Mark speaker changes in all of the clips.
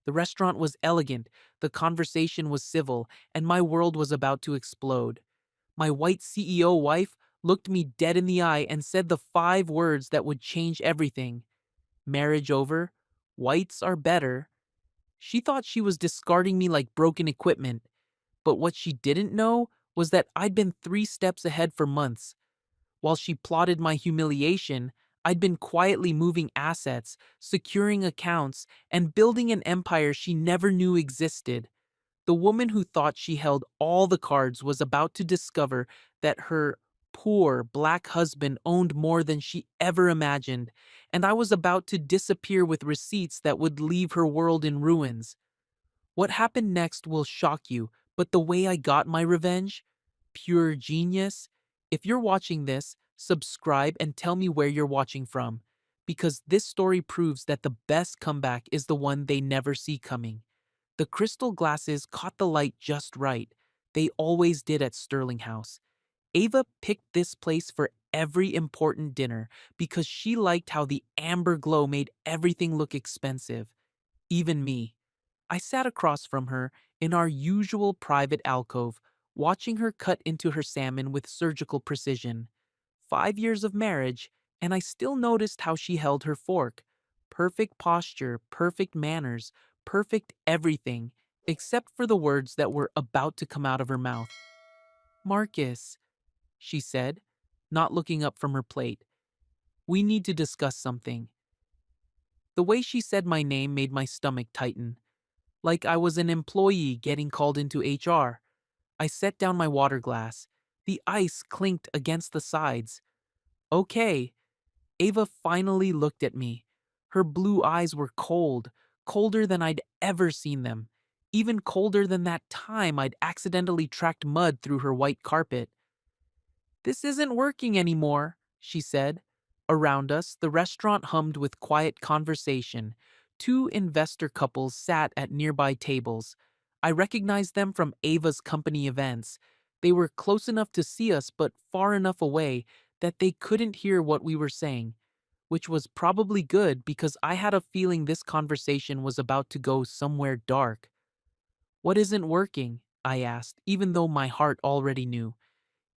Speaker 1: The restaurant was elegant, the conversation was civil, and my world was about to explode. My white CEO wife looked me dead in the eye and said the 5 words that would change everything. Marriage over. Whites are better. She thought she was discarding me like broken equipment, but what she didn't know was that I'd been 3 steps ahead for months. While she plotted my humiliation, I'd been quietly moving assets, securing accounts, and building an empire she never knew existed. The woman who thought she held all the cards was about to discover that her poor black husband owned more than she ever imagined, and I was about to disappear with receipts that would leave her world in ruins. What happened next will shock you, but the way I got my revenge? Pure genius. If you're watching this, subscribe and tell me where you're watching from, because this story proves that the best comeback is the one they never see coming. The crystal glasses caught the light just right. They always did at Sterling House. Ava picked this place for every important dinner because she liked how the amber glow made everything look expensive. Even me. I sat across from her in our usual private alcove, watching her cut into her salmon with surgical precision. 5 years of marriage, and I still noticed how she held her fork. Perfect posture, perfect manners, perfect everything, except for the words that were about to come out of her mouth. Marcus, she said, not looking up from her plate. We need to discuss something. The way she said my name made my stomach tighten, like I was an employee getting called into HR. I set down my water glass. The ice clinked against the sides. Okay. Ava finally looked at me. Her blue eyes were cold, colder than I'd ever seen them, even colder than that time I'd accidentally tracked mud through her white carpet. This isn't working anymore, she said. Around us, the restaurant hummed with quiet conversation. 2 investor couples sat at nearby tables. I recognized them from Ava's company events. They were close enough to see us, but far enough away that they couldn't hear what we were saying, which was probably good because I had a feeling this conversation was about to go somewhere dark. What isn't working? I asked, even though my heart already knew.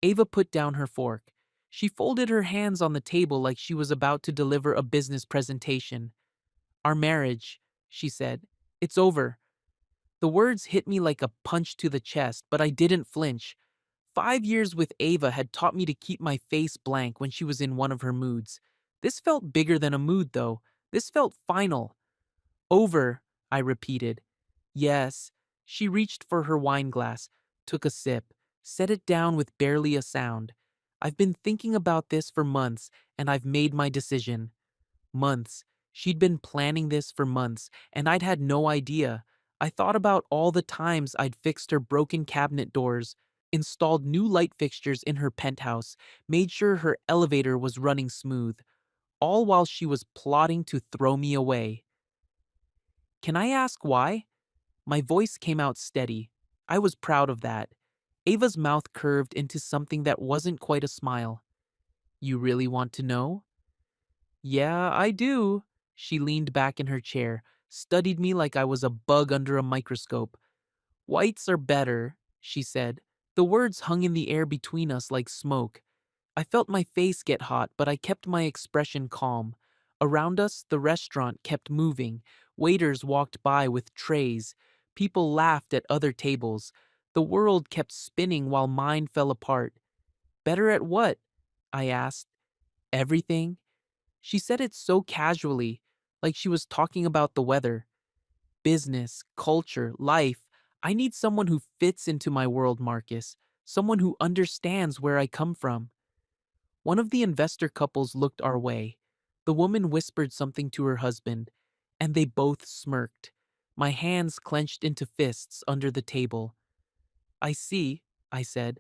Speaker 1: Ava put down her fork. She folded her hands on the table like she was about to deliver a business presentation. Our marriage, she said. It's over. The words hit me like a punch to the chest, but I didn't flinch. 5 years with Ava had taught me to keep my face blank when she was in one of her moods. This felt bigger than a mood, though. This felt final. Over, I repeated. Yes. She reached for her wine glass, took a sip, set it down with barely a sound. I've been thinking about this for months, and I've made my decision. Months. She'd been planning this for months, and I'd had no idea. I thought about all the times I'd fixed her broken cabinet doors, installed new light fixtures in her penthouse, made sure her elevator was running smooth, all while she was plotting to throw me away. Can I ask why? My voice came out steady. I was proud of that. Ava's mouth curved into something that wasn't quite a smile. You really want to know? Yeah, I do. She leaned back in her chair, studied me like I was a bug under a microscope. Whites are better, she said. The words hung in the air between us like smoke. I felt my face get hot, but I kept my expression calm. Around us, the restaurant kept moving. Waiters walked by with trays. People laughed at other tables. The world kept spinning while mine fell apart. Better at what? I asked. Everything? She said it so casually, like she was talking about the weather. Business, culture, life. I need someone who fits into my world, Marcus. Someone who understands where I come from. One of the investor couples looked our way. The woman whispered something to her husband, and they both smirked. My hands clenched into fists under the table. I see, I said.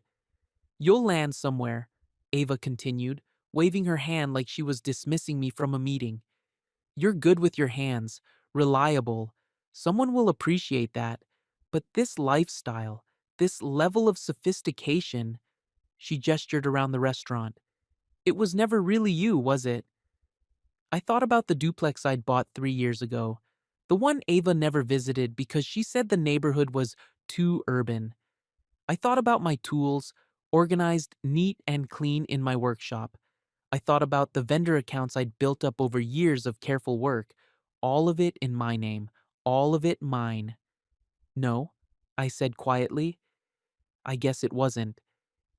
Speaker 1: You'll land somewhere, Ava continued, waving her hand like she was dismissing me from a meeting. You're good with your hands, reliable. Someone will appreciate that. But this lifestyle, this level of sophistication, she gestured around the restaurant. It was never really you, was it? I thought about the duplex I'd bought 3 years ago. The one Ava never visited because she said the neighborhood was too urban. I thought about my tools, organized, neat, and clean in my workshop. I thought about the vendor accounts I'd built up over years of careful work, all of it in my name, all of it mine. No, I said quietly. I guess it wasn't.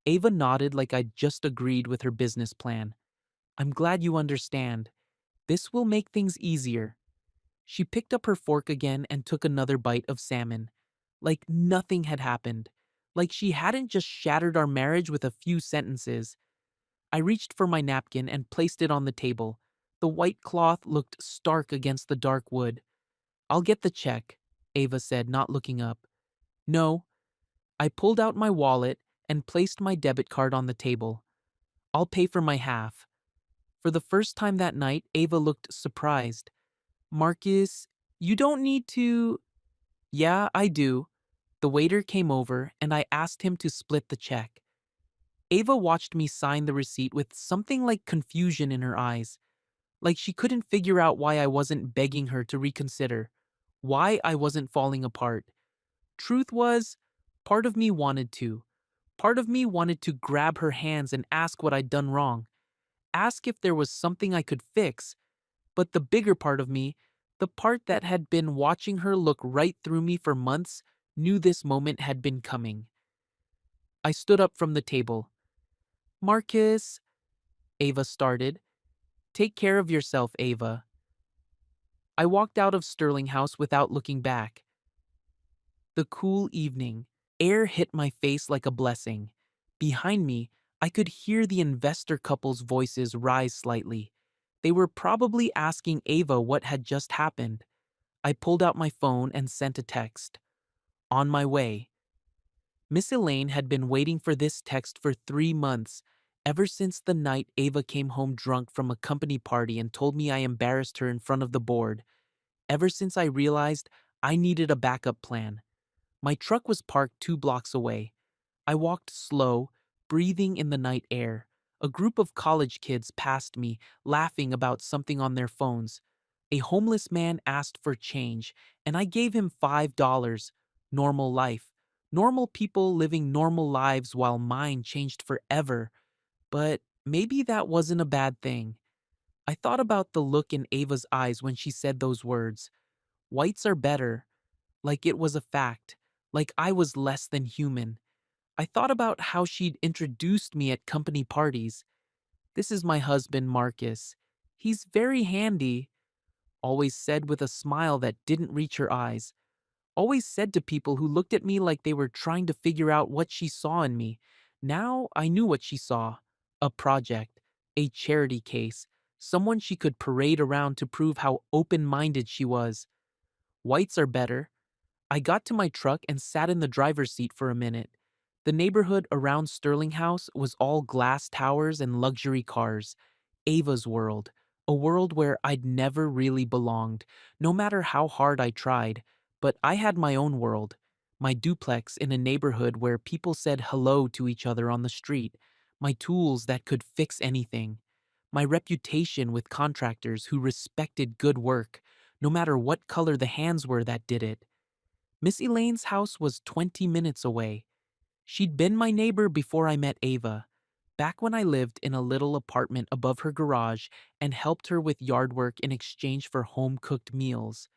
Speaker 1: Ava nodded like I'd just agreed with her business plan. I'm glad you understand. This will make things easier. She picked up her fork again and took another bite of salmon. Like nothing had happened. Like she hadn't just shattered our marriage with a few sentences. I reached for my napkin and placed it on the table. The white cloth looked stark against the dark wood. I'll get the check, Ava said, not looking up. No. I pulled out my wallet and placed my debit card on the table. I'll pay for my half. For the first time that night, Ava looked surprised. Marcus, you don't need to. Yeah, I do. The waiter came over and I asked him to split the check. Ava watched me sign the receipt with something like confusion in her eyes, like she couldn't figure out why I wasn't begging her to reconsider, why I wasn't falling apart. Truth was, part of me wanted to. Part of me wanted to grab her hands and ask what I'd done wrong, ask if there was something I could fix, but the bigger part of me, the part that had been watching her look right through me for months, knew this moment had been coming. I stood up from the table. Marcus, Ava started. Take care of yourself, Ava. I walked out of Sterling House without looking back. The cool evening, air hit my face like a blessing. Behind me, I could hear the investor couple's voices rise slightly. They were probably asking Ava what had just happened. I pulled out my phone and sent a text. On my way. Miss Elaine had been waiting for this text for 3 months, ever since the night Ava came home drunk from a company party and told me I embarrassed her in front of the board. Ever since I realized I needed a backup plan. My truck was parked 2 blocks away. I walked slow, breathing in the night air. A group of college kids passed me, laughing about something on their phones. A homeless man asked for change, and I gave him $5. Normal life. Normal people living normal lives while mine changed forever. But maybe that wasn't a bad thing. I thought about the look in Ava's eyes when she said those words. Whites are better. Like it was a fact. Like I was less than human. I thought about how she'd introduced me at company parties. This is my husband, Marcus. He's very handy, always said with a smile that didn't reach her eyes. Always said to people who looked at me like they were trying to figure out what she saw in me. Now I knew what she saw. A project, a charity case, someone she could parade around to prove how open-minded she was. Whites are better. I got to my truck and sat in the driver's seat for a minute. The neighborhood around Sterling House was all glass towers and luxury cars. Ava's world. A world where I'd never really belonged, no matter how hard I tried. But I had my own world. My duplex in a neighborhood where people said hello to each other on the street. My tools that could fix anything. My reputation with contractors who respected good work, no matter what color the hands were that did it. Miss Elaine's house was 20 minutes away. She'd been my neighbor before I met Ava, back when I lived in a little apartment above her garage and helped her with yard work in exchange for home-cooked meals.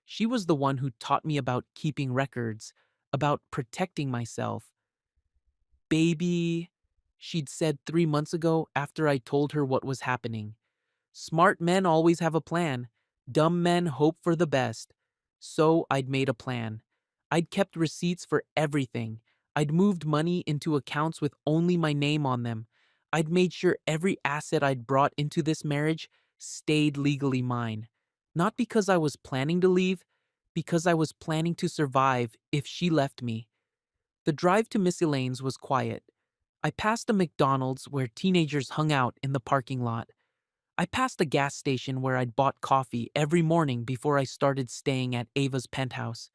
Speaker 1: She was the one who taught me about keeping records, about protecting myself. Baby, she'd said 3 months ago after I told her what was happening. Smart men always have a plan. Dumb men hope for the best. So I'd made a plan. I'd kept receipts for everything. I'd moved money into accounts with only my name on them. I'd made sure every asset I'd brought into this marriage stayed legally mine. Not because I was planning to leave, because I was planning to survive if she left me. The drive to Miss Elaine's was quiet. I passed a McDonald's where teenagers hung out in the parking lot. I passed a gas station where I'd bought coffee every morning before I started staying at Ava's penthouse.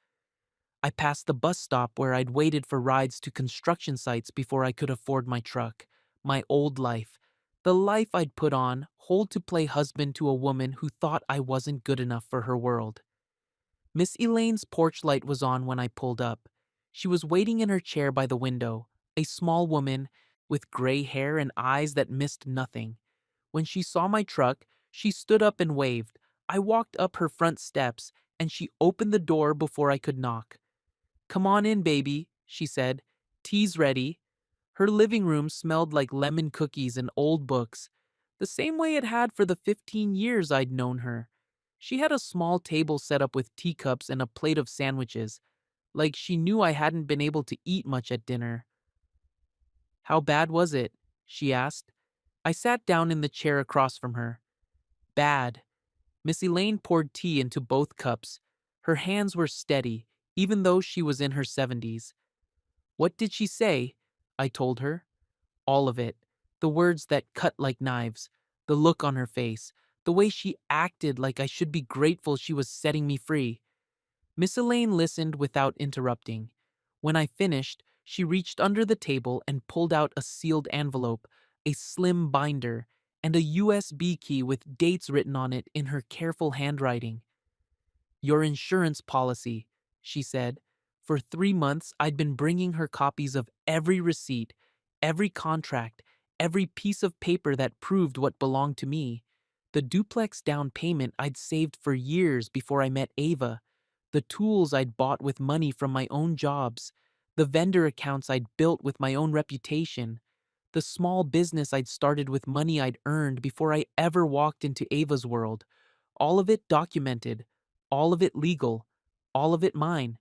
Speaker 1: I passed the bus stop where I'd waited for rides to construction sites before I could afford my truck. My old life. The life I'd put on, hold to play husband to a woman who thought I wasn't good enough for her world. Miss Elaine's porch light was on when I pulled up. She was waiting in her chair by the window, a small woman with gray hair and eyes that missed nothing. When she saw my truck, she stood up and waved. I walked up her front steps, and she opened the door before I could knock. "Come on in, baby," she said. "Tea's ready." Her living room smelled like lemon cookies and old books, the same way it had for the 15 years I'd known her. She had a small table set up with teacups and a plate of sandwiches, like she knew I hadn't been able to eat much at dinner. "How bad was it?" she asked. I sat down in the chair across from her. "Bad." Miss Elaine poured tea into both cups. Her hands were steady, even though she was in her 70s. "What did she say?" I told her. All of it. The words that cut like knives, the look on her face, the way she acted like I should be grateful she was setting me free. Miss Elaine listened without interrupting. When I finished, she reached under the table and pulled out a sealed envelope, a slim binder, and a USB key with dates written on it in her careful handwriting. "Your insurance policy," she said. For 3 months, I'd been bringing her copies of every receipt, every contract, every piece of paper that proved what belonged to me. The duplex down payment I'd saved for years before I met Ava, the tools I'd bought with money from my own jobs, the vendor accounts I'd built with my own reputation, the small business I'd started with money I'd earned before I ever walked into Ava's world. All of it documented, all of it legal, all of it mine.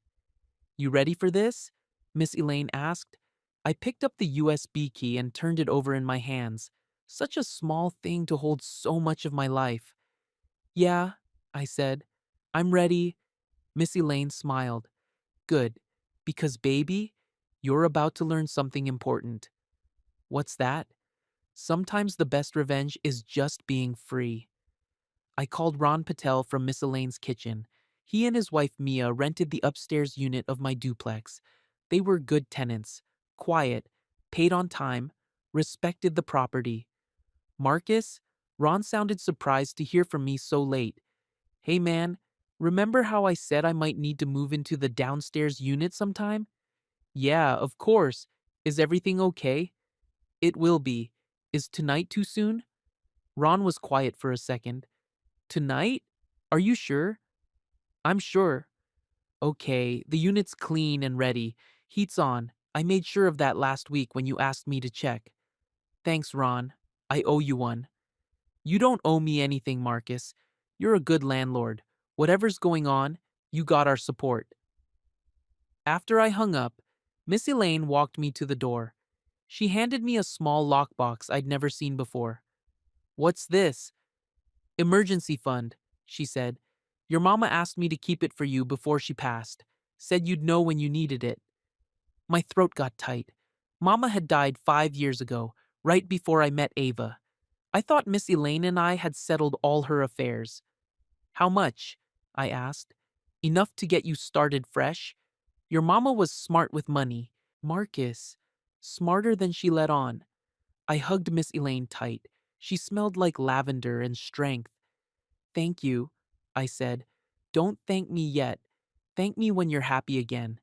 Speaker 1: "You ready for this?" Miss Elaine asked. I picked up the USB key and turned it over in my hands. Such a small thing to hold so much of my life. "Yeah," I said. "I'm ready." Miss Elaine smiled. "Good, because baby, you're about to learn something important." "What's that?" "Sometimes the best revenge is just being free." I called Ron Patel from Miss Elaine's kitchen. He and his wife Mia rented the upstairs unit of my duplex. They were good tenants, quiet, paid on time, respected the property. "Marcus?" Ron sounded surprised to hear from me so late. "Hey man, remember how I said I might need to move into the downstairs unit sometime?" "Yeah, of course. Is everything okay?" "It will be. Is tonight too soon?" Ron was quiet for a second. "Tonight? Are you sure?" "I'm sure." "Okay, the unit's clean and ready. Heat's on. I made sure of that last week when you asked me to check." "Thanks, Ron. I owe you one." "You don't owe me anything, Marcus. You're a good landlord. Whatever's going on, you got our support." After I hung up, Miss Elaine walked me to the door. She handed me a small lockbox I'd never seen before. "What's this?" "Emergency fund," she said. "Your mama asked me to keep it for you before she passed. Said you'd know when you needed it." My throat got tight. Mama had died 5 years ago, right before I met Ava. I thought Miss Elaine and I had settled all her affairs. "How much?" I asked. "Enough to get you started fresh? Your mama was smart with money. Marcus. Smarter than she let on." I hugged Miss Elaine tight. She smelled like lavender and strength. "Thank you," I said. "Don't thank me yet. Thank me when you're happy again."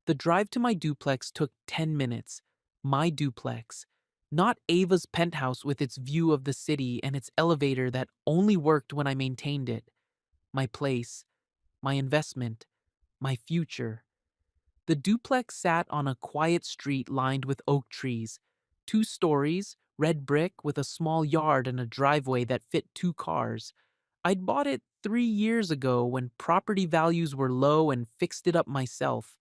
Speaker 1: The drive to my duplex took 10 minutes. My duplex. Not Ava's penthouse with its view of the city and its elevator that only worked when I maintained it. My place. My investment. My future. The duplex sat on a quiet street lined with oak trees. 2 stories, red brick with a small yard and a driveway that fit 2 cars. I'd bought it 3 years ago when property values were low and fixed it up myself.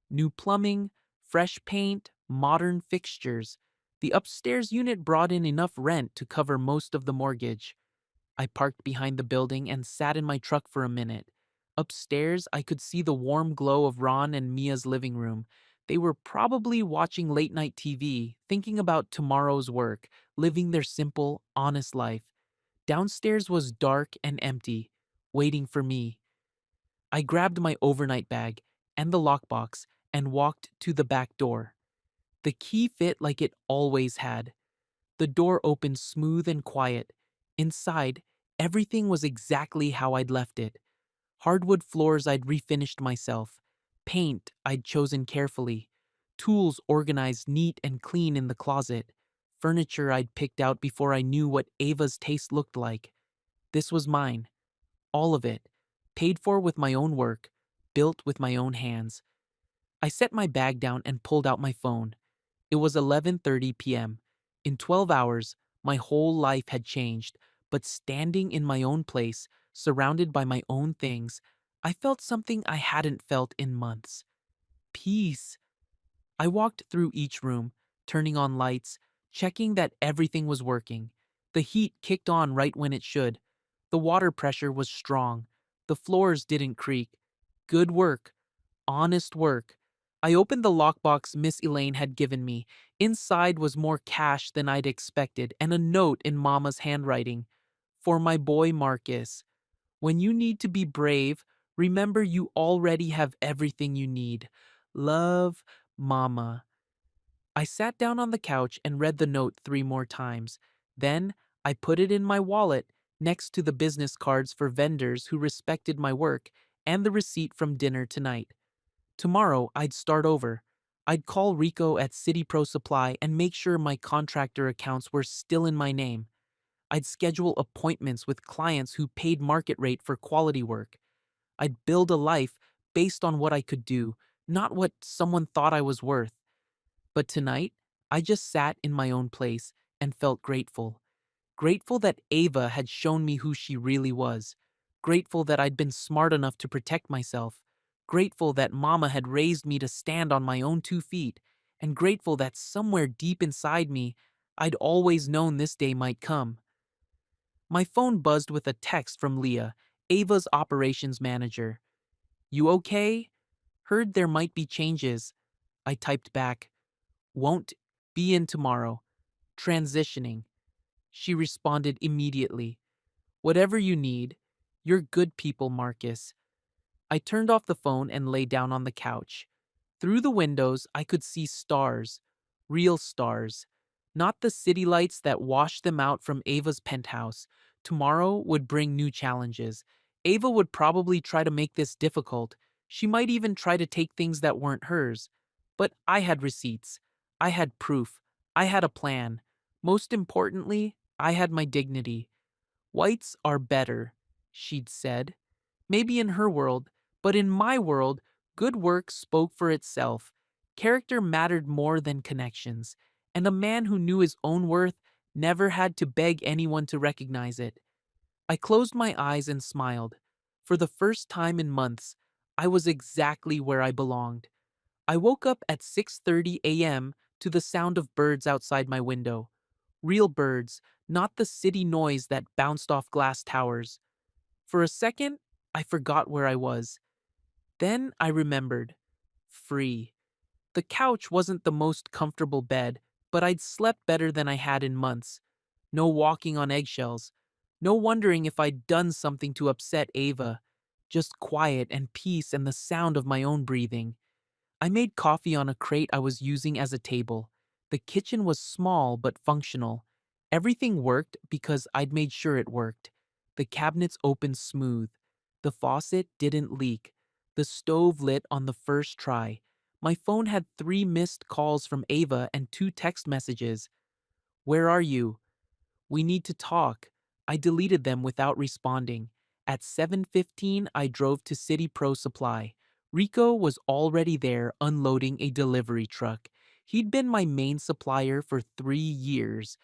Speaker 1: New plumbing, fresh paint, modern fixtures. The upstairs unit brought in enough rent to cover most of the mortgage. I parked behind the building and sat in my truck for a minute. Upstairs, I could see the warm glow of Ron and Mia's living room. They were probably watching late night TV, thinking about tomorrow's work, living their simple, honest life. Downstairs was dark and empty, waiting for me. I grabbed my overnight bag and the lockbox and walked to the back door. The key fit like it always had. The door opened smooth and quiet. Inside, everything was exactly how I'd left it. Hardwood floors I'd refinished myself. Paint I'd chosen carefully. Tools organized neat and clean in the closet. Furniture I'd picked out before I knew what Ava's taste looked like. This was mine. All of it. Paid for with my own work. Built with my own hands. I set my bag down and pulled out my phone. It was 11:30 p.m. In 12 hours, my whole life had changed, but standing in my own place, surrounded by my own things, I felt something I hadn't felt in months. Peace. I walked through each room, turning on lights, checking that everything was working. The heat kicked on right when it should. The water pressure was strong. The floors didn't creak. Good work. Honest work. I opened the lockbox Miss Elaine had given me. Inside was more cash than I'd expected and a note in Mama's handwriting. For my boy Marcus. When you need to be brave, remember you already have everything you need. Love, Mama. I sat down on the couch and read the note 3 more times. Then I put it in my wallet next to the business cards for vendors who respected my work and the receipt from dinner tonight. Tomorrow, I'd start over. I'd call Rico at City Pro Supply and make sure my contractor accounts were still in my name. I'd schedule appointments with clients who paid market rate for quality work. I'd build a life based on what I could do, not what someone thought I was worth. But tonight, I just sat in my own place and felt grateful. Grateful that Ava had shown me who she really was. Grateful that I'd been smart enough to protect myself. Grateful that Mama had raised me to stand on my own 2 feet. And grateful that somewhere deep inside me, I'd always known this day might come. My phone buzzed with a text from Leah, Ava's operations manager. You okay? Heard there might be changes. I typed back. Won't be in tomorrow. Transitioning. She responded immediately. Whatever you need. You're good people, Marcus. I turned off the phone and lay down on the couch. Through the windows, I could see stars. Real stars. Not the city lights that washed them out from Ava's penthouse. Tomorrow would bring new challenges. Ava would probably try to make this difficult. She might even try to take things that weren't hers. But I had receipts. I had proof. I had a plan. Most importantly, I had my dignity. Whites are better, she'd said. Maybe in her world, but in my world, good work spoke for itself. Character mattered more than connections, and a man who knew his own worth never had to beg anyone to recognize it. I closed my eyes and smiled. For the first time in months, I was exactly where I belonged. I woke up at 6:30 a.m. to the sound of birds outside my window. Real birds, not the city noise that bounced off glass towers. For a second, I forgot where I was. Then I remembered. Free. The couch wasn't the most comfortable bed, but I'd slept better than I had in months. No walking on eggshells. No wondering if I'd done something to upset Ava. Just quiet and peace and the sound of my own breathing. I made coffee on a crate I was using as a table. The kitchen was small but functional. Everything worked because I'd made sure it worked. The cabinets opened smooth. The faucet didn't leak. The stove lit on the first try. My phone had 3 missed calls from Ava and 2 text messages. Where are you? We need to talk. I deleted them without responding. At 7:15, I drove to City Pro Supply. Rico was already there unloading a delivery truck. He'd been my main supplier for 3 years.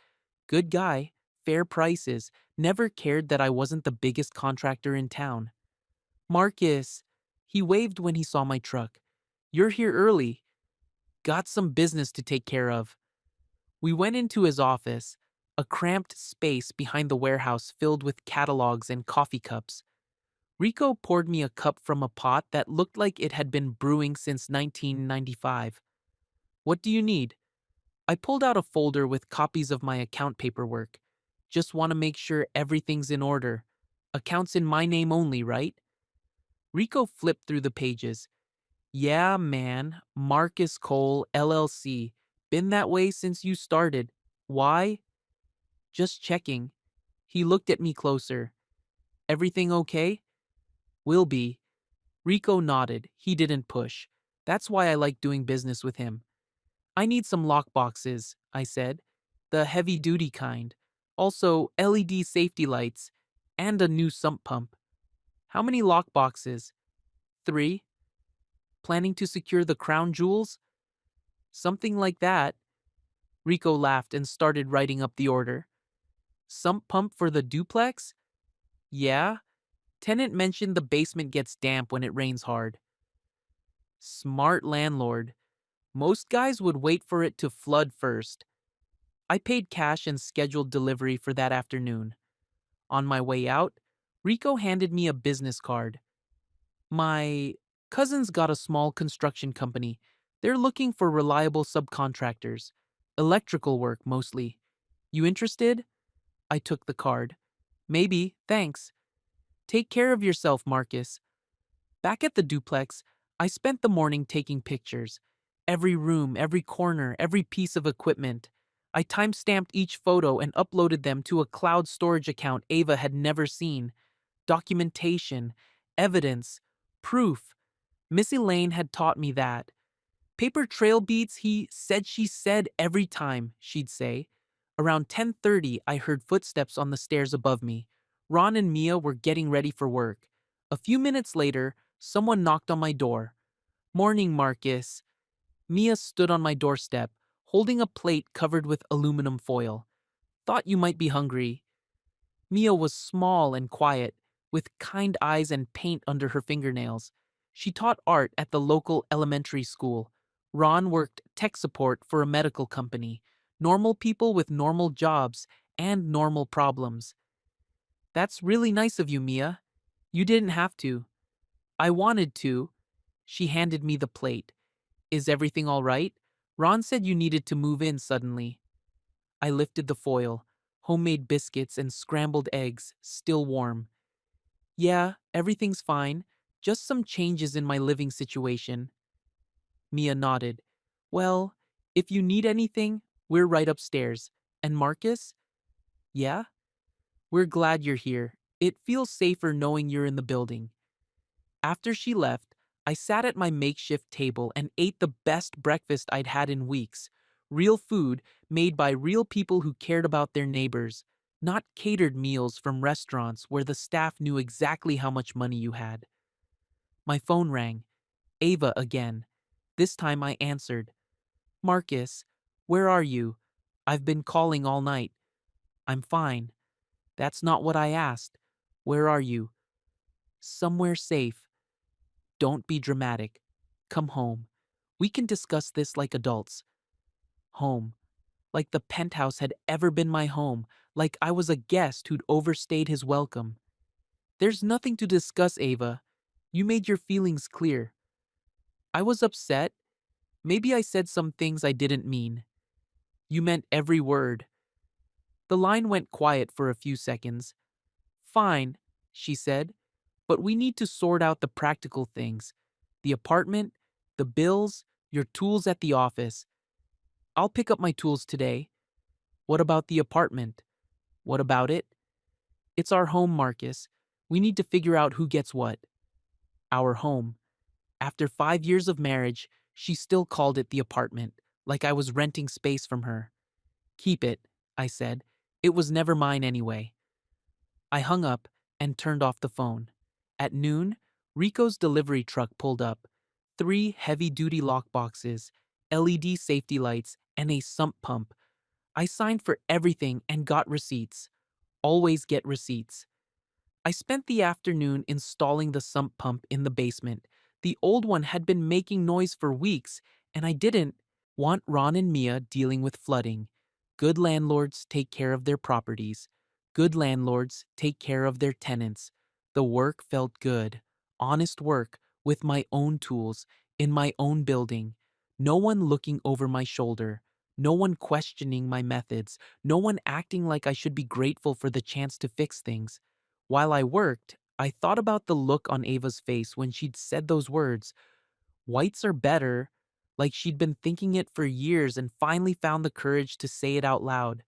Speaker 1: Good guy, fair prices, never cared that I wasn't the biggest contractor in town. Marcus, he waved when he saw my truck. You're here early. Got some business to take care of. We went into his office, a cramped space behind the warehouse filled with catalogs and coffee cups. Rico poured me a cup from a pot that looked like it had been brewing since 1995. What do you need? I pulled out a folder with copies of my account paperwork. Just want to make sure everything's in order. Accounts in my name only, right? Rico flipped through the pages. Yeah, man. Marcus Cole, LLC. Been that way since you started. Why? Just checking. He looked at me closer. Everything okay? Will be. Rico nodded. He didn't push. That's why I like doing business with him. I need some lockboxes, I said. The heavy duty kind. Also, LED safety lights. And a new sump pump. How many lockboxes? 3. Planning to secure the crown jewels? Something like that. Rico laughed and started writing up the order. Sump pump for the duplex? Yeah. Tenant mentioned the basement gets damp when it rains hard. Smart landlord. Most guys would wait for it to flood first. I paid cash and scheduled delivery for that afternoon. On my way out, Rico handed me a business card. My cousin's got a small construction company. They're looking for reliable subcontractors. Electrical work, mostly. You interested? I took the card. Maybe, thanks. Take care of yourself, Marcus. Back at the duplex, I spent the morning taking pictures. Every room, every corner, every piece of equipment. I time-stamped each photo and uploaded them to a cloud storage account Ava had never seen. Documentation, evidence, proof. Miss Elaine had taught me that. Paper trail beats, he said she said every time, she'd say. Around 10:30, I heard footsteps on the stairs above me. Ron and Mia were getting ready for work. A few minutes later, someone knocked on my door. Morning, Marcus. Mia stood on my doorstep, holding a plate covered with aluminum foil. Thought you might be hungry. Mia was small and quiet, with kind eyes and paint under her fingernails. She taught art at the local elementary school. Ron worked tech support for a medical company. Normal people with normal jobs and normal problems. That's really nice of you, Mia. You didn't have to. I wanted to. She handed me the plate. Is everything all right? Ron said you needed to move in suddenly. I lifted the foil. Homemade biscuits and scrambled eggs, still warm. Yeah, everything's fine. Just some changes in my living situation. Mia nodded. Well, if you need anything, we're right upstairs. And Marcus? Yeah? We're glad you're here. It feels safer knowing you're in the building. After she left, I sat at my makeshift table and ate the best breakfast I'd had in weeks. Real food made by real people who cared about their neighbors, not catered meals from restaurants where the staff knew exactly how much money you had. My phone rang. Ava again. This time I answered. Marcus, where are you? I've been calling all night. I'm fine. That's not what I asked. Where are you? Somewhere safe. Don't be dramatic. Come home. We can discuss this like adults. Home. Like the penthouse had ever been my home, like I was a guest who'd overstayed his welcome. There's nothing to discuss, Ava. You made your feelings clear. I was upset. Maybe I said some things I didn't mean. You meant every word. The line went quiet for a few seconds. Fine, she said, but we need to sort out the practical things. The apartment, the bills, your tools at the office. I'll pick up my tools today. What about the apartment? What about it? It's our home, Marcus. We need to figure out who gets what. Our home. After 5 years of marriage, she still called it the apartment, like I was renting space from her. Keep it, I said. It was never mine anyway. I hung up and turned off the phone. At noon, Rico's delivery truck pulled up. 3 heavy-duty lockboxes, LED safety lights, and a sump pump. I signed for everything and got receipts. Always get receipts. I spent the afternoon installing the sump pump in the basement. The old one had been making noise for weeks, and I didn't want Ron and Mia dealing with flooding. Good landlords take care of their properties. Good landlords take care of their tenants. The work felt good. Honest work, with my own tools, in my own building. No one looking over my shoulder. No one questioning my methods. No one acting like I should be grateful for the chance to fix things. While I worked, I thought about the look on Ava's face when she'd said those words. Whites are better, like she'd been thinking it for years and finally found the courage to say it out loud.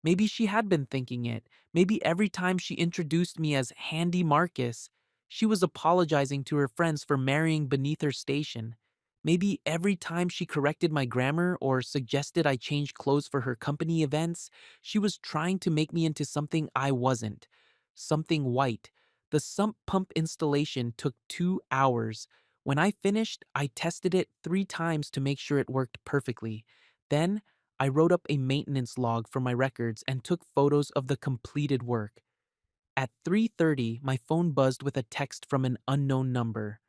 Speaker 1: Maybe she had been thinking it. Maybe every time she introduced me as Handy Marcus, She was apologizing to her friends for marrying beneath her station. Maybe every time she corrected my grammar or suggested I change clothes for her company events, she was trying to make me into something I wasn't. Something white. The sump pump installation took 2 hours. When I finished, I tested it 3 times to make sure it worked perfectly. Then, I wrote up a maintenance log for my records and took photos of the completed work. At 3:30, my phone buzzed with a text from an unknown number.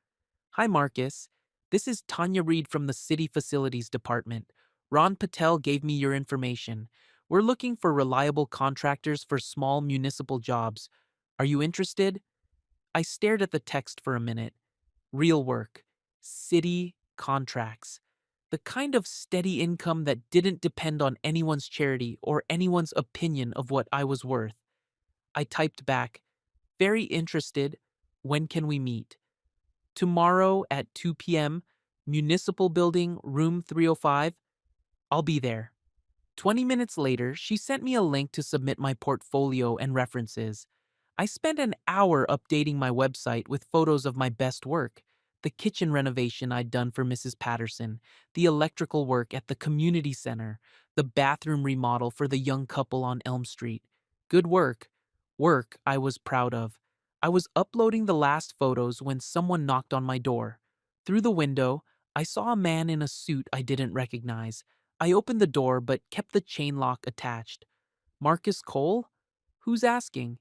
Speaker 1: "Hi Marcus, this is Tanya Reed from the City Facilities Department. Ron Patel gave me your information. We're looking for reliable contractors for small municipal jobs. Are you interested?" I stared at the text for a minute. Real work. City contracts. The kind of steady income that didn't depend on anyone's charity or anyone's opinion of what I was worth. I typed back, "Very interested. When can we meet?" "Tomorrow at 2 p.m., Municipal Building, room 305. I'll be there." 20 minutes later, she sent me a link to submit my portfolio and references. I spent an hour updating my website with photos of my best work: the kitchen renovation I'd done for Mrs. Patterson, the electrical work at the community center, the bathroom remodel for the young couple on Elm Street. Good work. Work I was proud of. I was uploading the last photos when someone knocked on my door. Through the window, I saw a man in a suit I didn't recognize. I opened the door but kept the chain lock attached. "Marcus Cole? Who's asking?"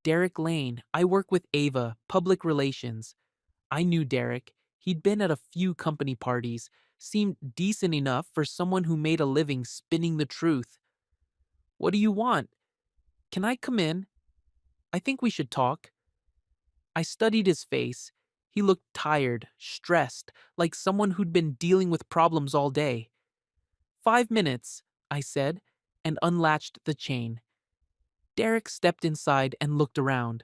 Speaker 1: "Derek Lane. I work with Ava, public relations." I knew Derek. He'd been at a few company parties, seemed decent enough for someone who made a living spinning the truth. "What do you want? Can I come in? I think we should talk." I studied his face. He looked tired, stressed, like someone who'd been dealing with problems all day. "5 minutes," I said, and unlatched the chain. Derek stepped inside and looked around.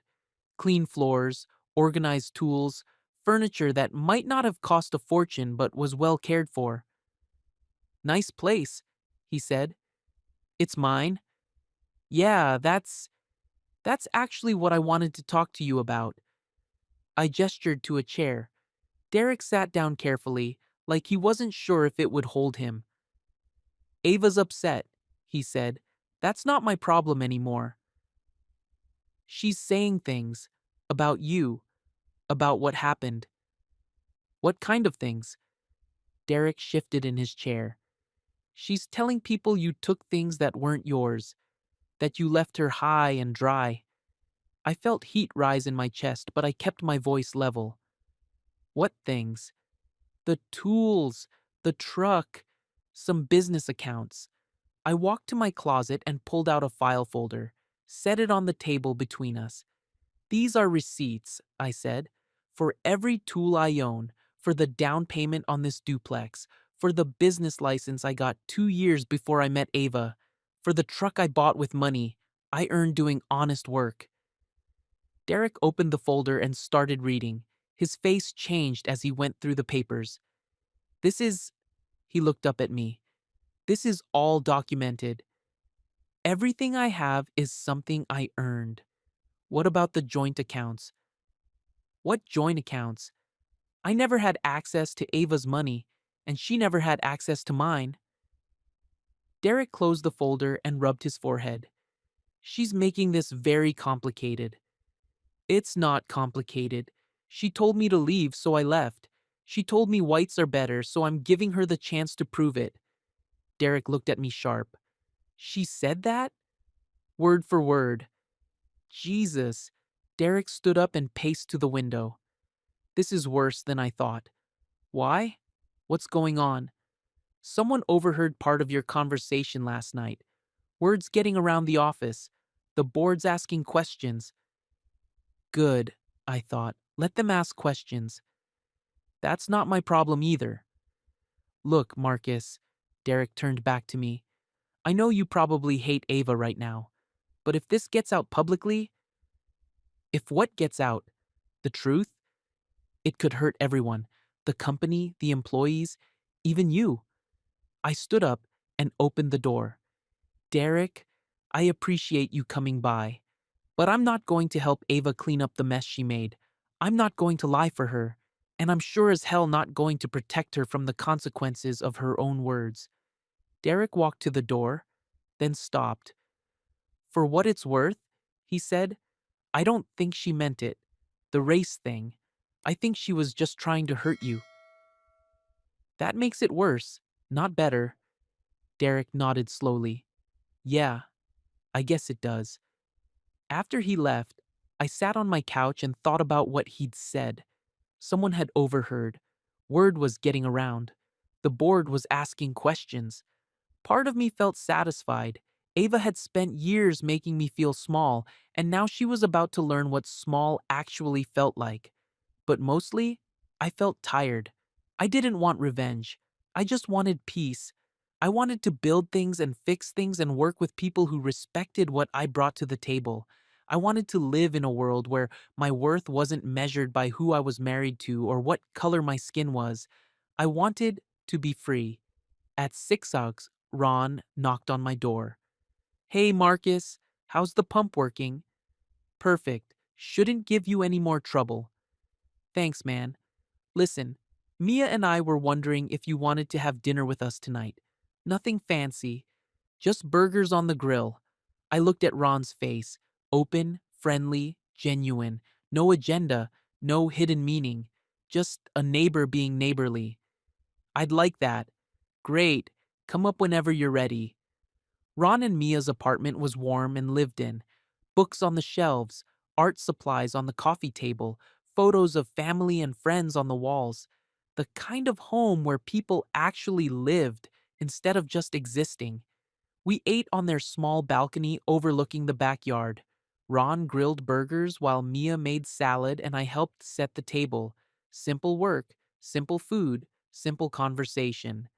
Speaker 1: Clean floors, organized tools, furniture that might not have cost a fortune but was well cared for. "Nice place," he said. "It's mine." "Yeah, that's actually what I wanted to talk to you about." I gestured to a chair. Derek sat down carefully, like he wasn't sure if it would hold him. "Ava's upset," he said. "That's not my problem anymore. She's saying things about you, about what happened." "What kind of things?" Derek shifted in his chair. "She's telling people you took things that weren't yours, that you left her high and dry." I felt heat rise in my chest, but I kept my voice level. "What things?" "The tools, the truck, some business accounts." I walked to my closet and pulled out a file folder, set it on the table between us. "These are receipts," I said, "for every tool I own, for the down payment on this duplex, for the business license I got 2 years before I met Ava, for the truck I bought with money I earned doing honest work." Derek opened the folder and started reading. His face changed as he went through the papers. "This is," he looked up at me, "this is all documented. Everything I have is something I earned." "What about the joint accounts?" "What joint accounts? I never had access to Ava's money, and she never had access to mine." Derek closed the folder and rubbed his forehead. "She's making this very complicated." "It's not complicated. She told me to leave, so I left. She told me whites are better, so I'm giving her the chance to prove it." Derek looked at me sharp. "She said that?" "Word for word." Jesus. Derek stood up and paced to the window. "This is worse than I thought." "Why? What's going on?" "Someone overheard part of your conversation last night. Words getting around the office. The board's asking questions." Good, I thought. Let them ask questions. "That's not my problem either." "Look, Marcus," Derek turned back to me. "I know you probably hate Ava right now, but if this gets out publicly—" "If what gets out? The truth?" "It could hurt everyone. The company, the employees, even you." I stood up and opened the door. "Derek, I appreciate you coming by, but I'm not going to help Ava clean up the mess she made. I'm not going to lie for her, and I'm sure as hell not going to protect her from the consequences of her own words. Derek walked to the door, then stopped. For what it's worth, he said, I don't think she meant it. The race thing. I think she was just trying to hurt you. That makes it worse, not better. Derek nodded slowly. Yeah, I guess it does. After he left, I sat on my couch and thought about what he'd said. Someone had overheard. Word was getting around. The board was asking questions. Part of me felt satisfied. Ava had spent years making me feel small, and now she was about to learn what small actually felt like. But mostly, I felt tired. I didn't want revenge. I just wanted peace. I wanted to build things and fix things and work with people who respected what I brought to the table. I wanted to live in a world where my worth wasn't measured by who I was married to or what color my skin was. I wanted to be free. At 6 o'clock, Ron knocked on my door. Hey, Marcus, how's the pump working? Perfect. Shouldn't give you any more trouble. Thanks, man. Listen, Mia and I were wondering if you wanted to have dinner with us tonight. Nothing fancy, just burgers on the grill. I looked at Ron's face. Open, friendly, genuine. No agenda, no hidden meaning. Just a neighbor being neighborly. I'd like that. Great. Come up whenever you're ready. Ron and Mia's apartment was warm and lived in. Books on the shelves, art supplies on the coffee table, photos of family and friends on the walls. The kind of home where people actually lived instead of just existing. We ate on their small balcony overlooking the backyard. Ron grilled burgers while Mia made salad and I helped set the table. Simple work, simple food, simple conversation.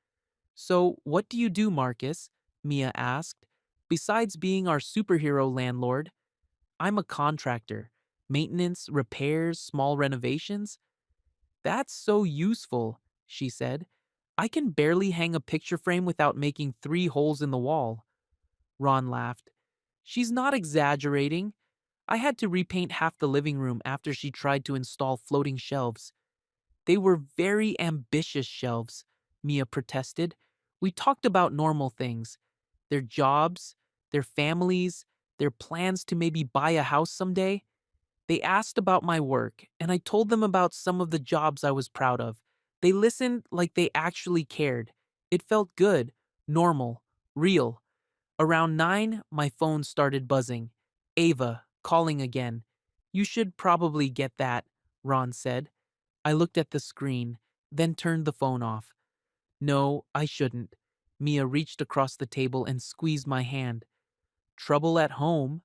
Speaker 1: So, what do you do, Marcus? Mia asked. Besides being our superhero landlord, I'm a contractor. Maintenance, repairs, small renovations. That's so useful, she said. I can barely hang a picture frame without making 3 holes in the wall. Ron laughed. She's not exaggerating. I had to repaint half the living room after she tried to install floating shelves. They were very ambitious shelves, Mia protested. We talked about normal things, their jobs, their families, their plans to maybe buy a house someday. They asked about my work, and I told them about some of the jobs I was proud of. They listened like they actually cared. It felt good, normal, real. Around 9, my phone started buzzing. Ava, calling again. You should probably get that, Ron said. I looked at the screen, then turned the phone off. No, I shouldn't. Mia reached across the table and squeezed my hand. Trouble at home?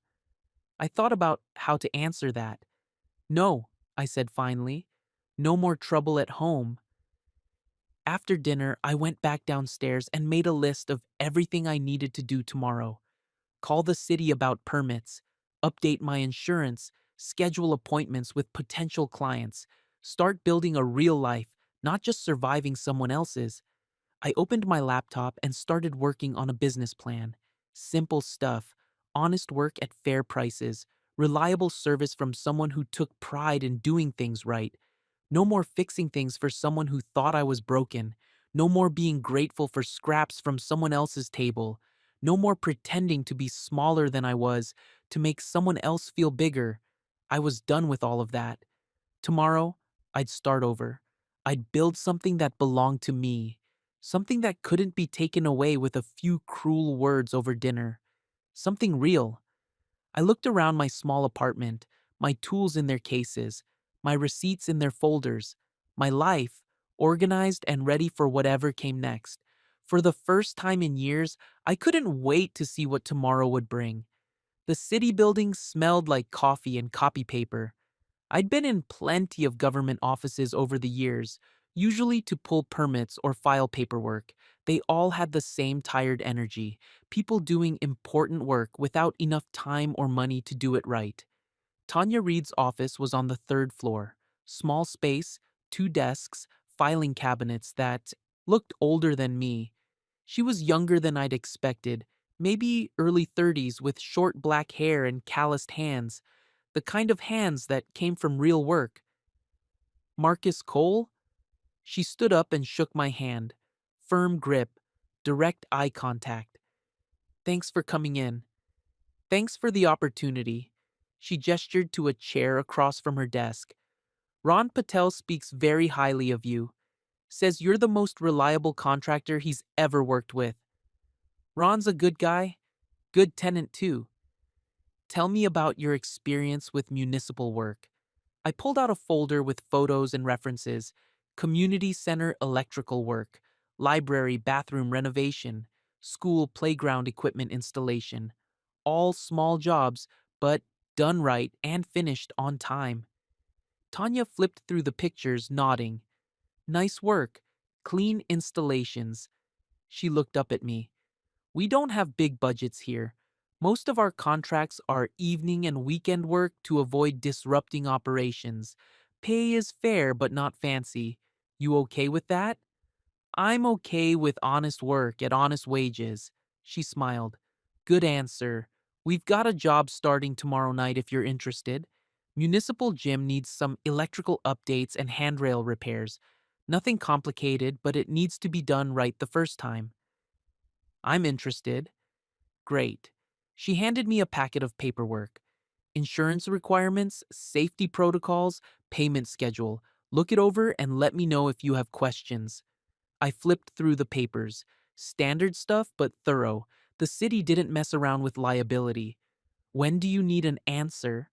Speaker 1: I thought about how to answer that. No, I said finally. No more trouble at home. After dinner, I went back downstairs and made a list of everything I needed to do tomorrow. Call the city about permits, update my insurance, schedule appointments with potential clients, start building a real life, not just surviving someone else's. I opened my laptop and started working on a business plan. Simple stuff, honest work at fair prices, reliable service from someone who took pride in doing things right. No more fixing things for someone who thought I was broken. No more being grateful for scraps from someone else's table. No more pretending to be smaller than I was to make someone else feel bigger. I was done with all of that. Tomorrow, I'd start over. I'd build something that belonged to me. Something that couldn't be taken away with a few cruel words over dinner. Something real. I looked around my small apartment, my tools in their cases, my receipts in their folders, my life, organized and ready for whatever came next. For the first time in years, I couldn't wait to see what tomorrow would bring. The city building smelled like coffee and copy paper. I'd been in plenty of government offices over the years, usually to pull permits or file paperwork. They all had the same tired energy, people doing important work without enough time or money to do it right. Tanya Reed's office was on the 3rd floor. Small space, 2 desks, filing cabinets that looked older than me. She was younger than I'd expected, maybe early 30s with short black hair and calloused hands, the kind of hands that came from real work. Marcus Cole? She stood up and shook my hand. Firm grip, direct eye contact. Thanks for coming in. Thanks for the opportunity. She gestured to a chair across from her desk. Ron Patel speaks very highly of you. Says you're the most reliable contractor he's ever worked with. Ron's a good guy, good tenant too. Tell me about your experience with municipal work. I pulled out a folder with photos and references: community center electrical work, library bathroom renovation, school playground equipment installation. All small jobs, but done right and finished on time. Tanya flipped through the pictures, nodding. Nice work. Clean installations. She looked up at me. We don't have big budgets here. Most of our contracts are evening and weekend work to avoid disrupting operations. Pay is fair but not fancy. You okay with that? I'm okay with honest work at honest wages. She smiled. Good answer. We've got a job starting tomorrow night if you're interested. Municipal gym needs some electrical updates and handrail repairs. Nothing complicated, but it needs to be done right the first time. I'm interested. Great. She handed me a packet of paperwork. Insurance requirements, safety protocols, payment schedule. Look it over and let me know if you have questions. I flipped through the papers. Standard stuff, but thorough. The city didn't mess around with liability. When do you need an answer?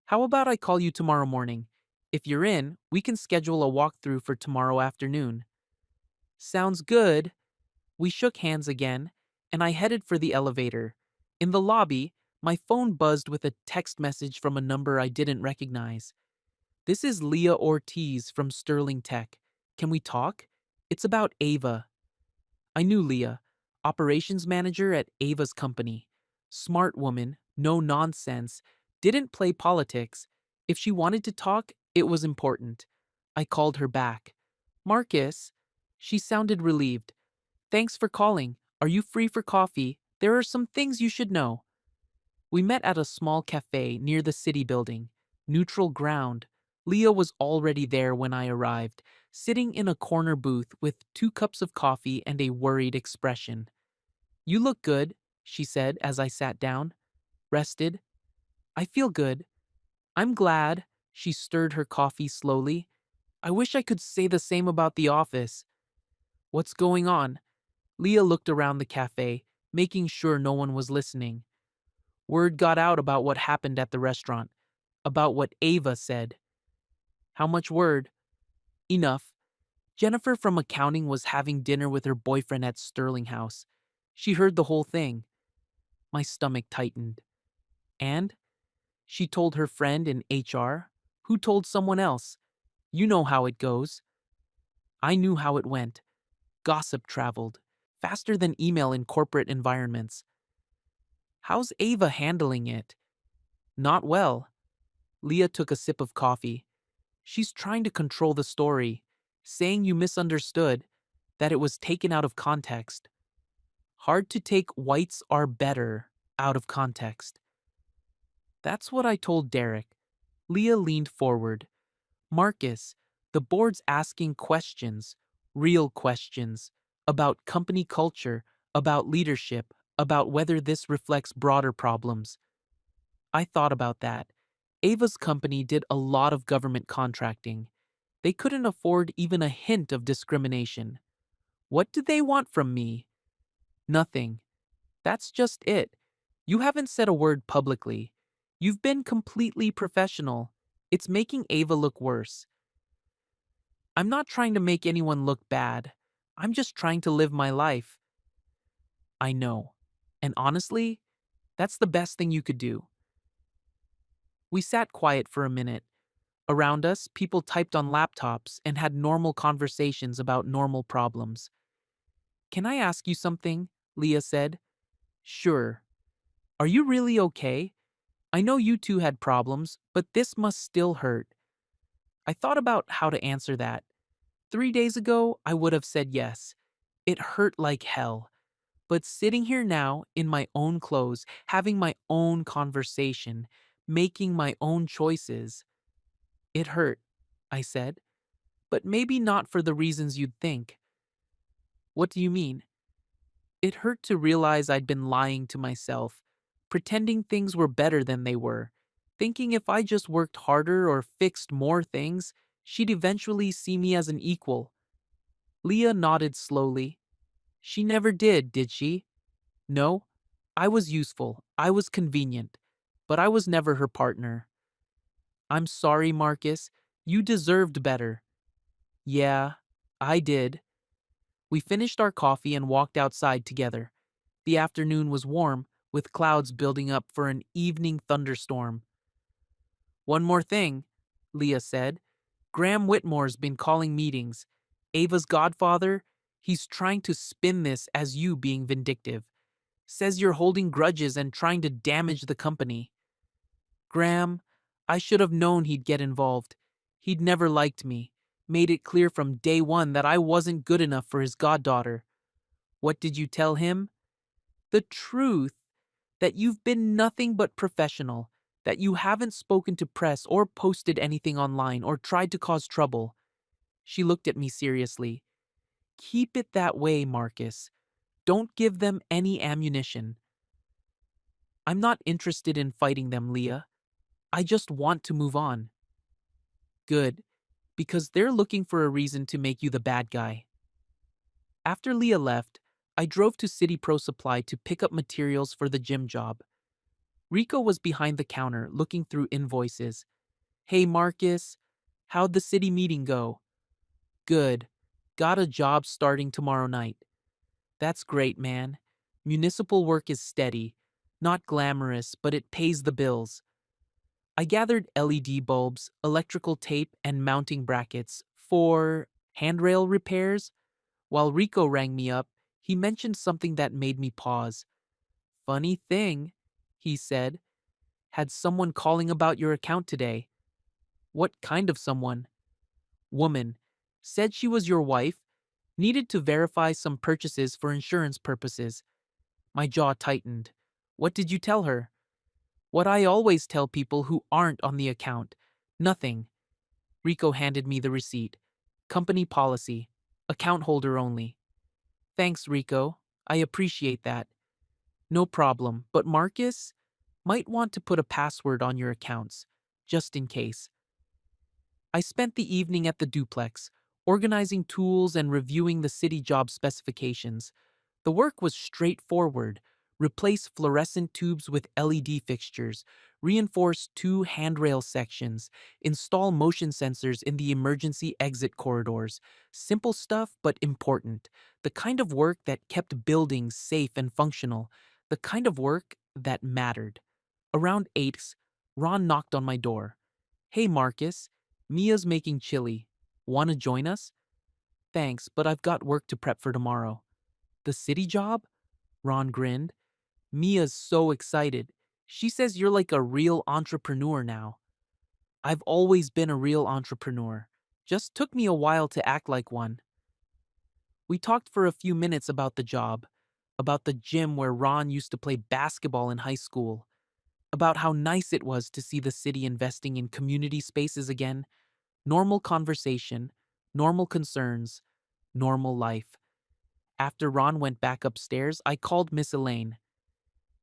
Speaker 1: How about I call you tomorrow morning? If you're in, we can schedule a walkthrough for tomorrow afternoon. Sounds good. We shook hands again, and I headed for the elevator. In the lobby, my phone buzzed with a text message from a number I didn't recognize. This is Leah Ortiz from Sterling Tech. Can we talk? It's about Ava. I knew Leah, operations manager at Ava's company. Smart woman, no nonsense, didn't play politics. If she wanted to talk, it was important. I called her back. Marcus? She sounded relieved. Thanks for calling. Are you free for coffee? There are some things you should know. We met at a small cafe near the city building. Neutral ground. Leah was already there when I arrived, sitting in a corner booth with 2 cups of coffee and a worried expression. You look good, she said as I sat down. Rested? I feel good. I'm glad. She stirred her coffee slowly. I wish I could say the same about the office. What's going on? Leah looked around the cafe, making sure no one was listening. Word got out about what happened at the restaurant, about what Ava said. How much word? Enough. Jennifer from accounting was having dinner with her boyfriend at Sterling House. She heard the whole thing. My stomach tightened. And? She told her friend in HR, who told someone else. You know how it goes. I knew how it went. Gossip traveled, faster than email in corporate environments. How's Ava handling it? Not well. Leah took a sip of coffee. She's trying to control the story, saying you misunderstood, that it was taken out of context. Hard to take whites are better out of context. That's what I told Derek. Leah leaned forward. Marcus, the board's asking questions, real questions, about company culture, about leadership, about whether this reflects broader problems. I thought about that. Ava's company did a lot of government contracting. They couldn't afford even a hint of discrimination. What do they want from me? Nothing. That's just it. You haven't said a word publicly. You've been completely professional. It's making Ava look worse. I'm not trying to make anyone look bad. I'm just trying to live my life. I know. And honestly, that's the best thing you could do. We sat quiet for a minute. Around us, people typed on laptops and had normal conversations about normal problems. Can I ask you something? Leah said. Sure. Are you really okay? I know you two had problems, but this must still hurt. I thought about how to answer that. 3 days ago, I would have said yes. It hurt like hell. But sitting here now, in my own clothes, having my own conversation, making my own choices, it hurt, I said. but maybe not for the reasons you'd think. What do you mean? It hurt to realize I'd been lying to myself, pretending things were better than they were, thinking if I just worked harder or fixed more things, she'd eventually see me as an equal. Leah nodded slowly. She never did she? No. I was useful, I was convenient, but I was never her partner. I'm sorry, Marcus. You deserved better. Yeah, I did. We finished our coffee and walked outside together. The afternoon was warm, with clouds building up for an evening thunderstorm. One more thing, Leah said. Graham Whitmore's been calling meetings. Ava's godfather, he's trying to spin this as you being vindictive. Says you're holding grudges and trying to damage the company. Graham, I should have known he'd get involved. He'd never liked me. Made it clear from day one that I wasn't good enough for his goddaughter. What did you tell him? The truth, that you've been nothing but professional, that you haven't spoken to press or posted anything online or tried to cause trouble. She looked at me seriously. Keep it that way, Marcus. Don't give them any ammunition. I'm not interested in fighting them, Leah. I just want to move on. Good, because they're looking for a reason to make you the bad guy. After Leah left, I drove to City Pro Supply to pick up materials for the gym job. Rico was behind the counter looking through invoices. Hey Marcus, how'd the city meeting go? Good. Got a job starting tomorrow night. That's great, man. Municipal work is steady. Not glamorous, but it pays the bills. I gathered LED bulbs, electrical tape, and mounting brackets for handrail repairs. While Rico rang me up, he mentioned something that made me pause. Funny thing, he said. Had someone calling about your account today. What kind of someone? Woman. Said she was your wife. Needed to verify some purchases for insurance purposes. My jaw tightened. What did you tell her? What I always tell people who aren't on the account. Nothing. Rico handed me the receipt. Company policy. Account holder only. Thanks, Rico. I appreciate that. No problem, but Marcus might want to put a password on your accounts, just in case. I spent the evening at the duplex, organizing tools and reviewing the city job specifications. The work was straightforward. Replace fluorescent tubes with LED fixtures, reinforce 2 handrail sections, install motion sensors in the emergency exit corridors. Simple stuff, but important. The kind of work that kept buildings safe and functional. The kind of work that mattered. Around 8, Ron knocked on my door. Hey Marcus, Mia's making chili. Wanna join us? Thanks, but I've got work to prep for tomorrow. The city job? Ron grinned. Mia's so excited. She says you're like a real entrepreneur now. I've always been a real entrepreneur. Just took me a while to act like one. We talked for a few minutes about the job, about the gym where Ron used to play basketball in high school, about how nice it was to see the city investing in community spaces again. Normal conversation, normal concerns, normal life. After Ron went back upstairs, I called Miss Elaine.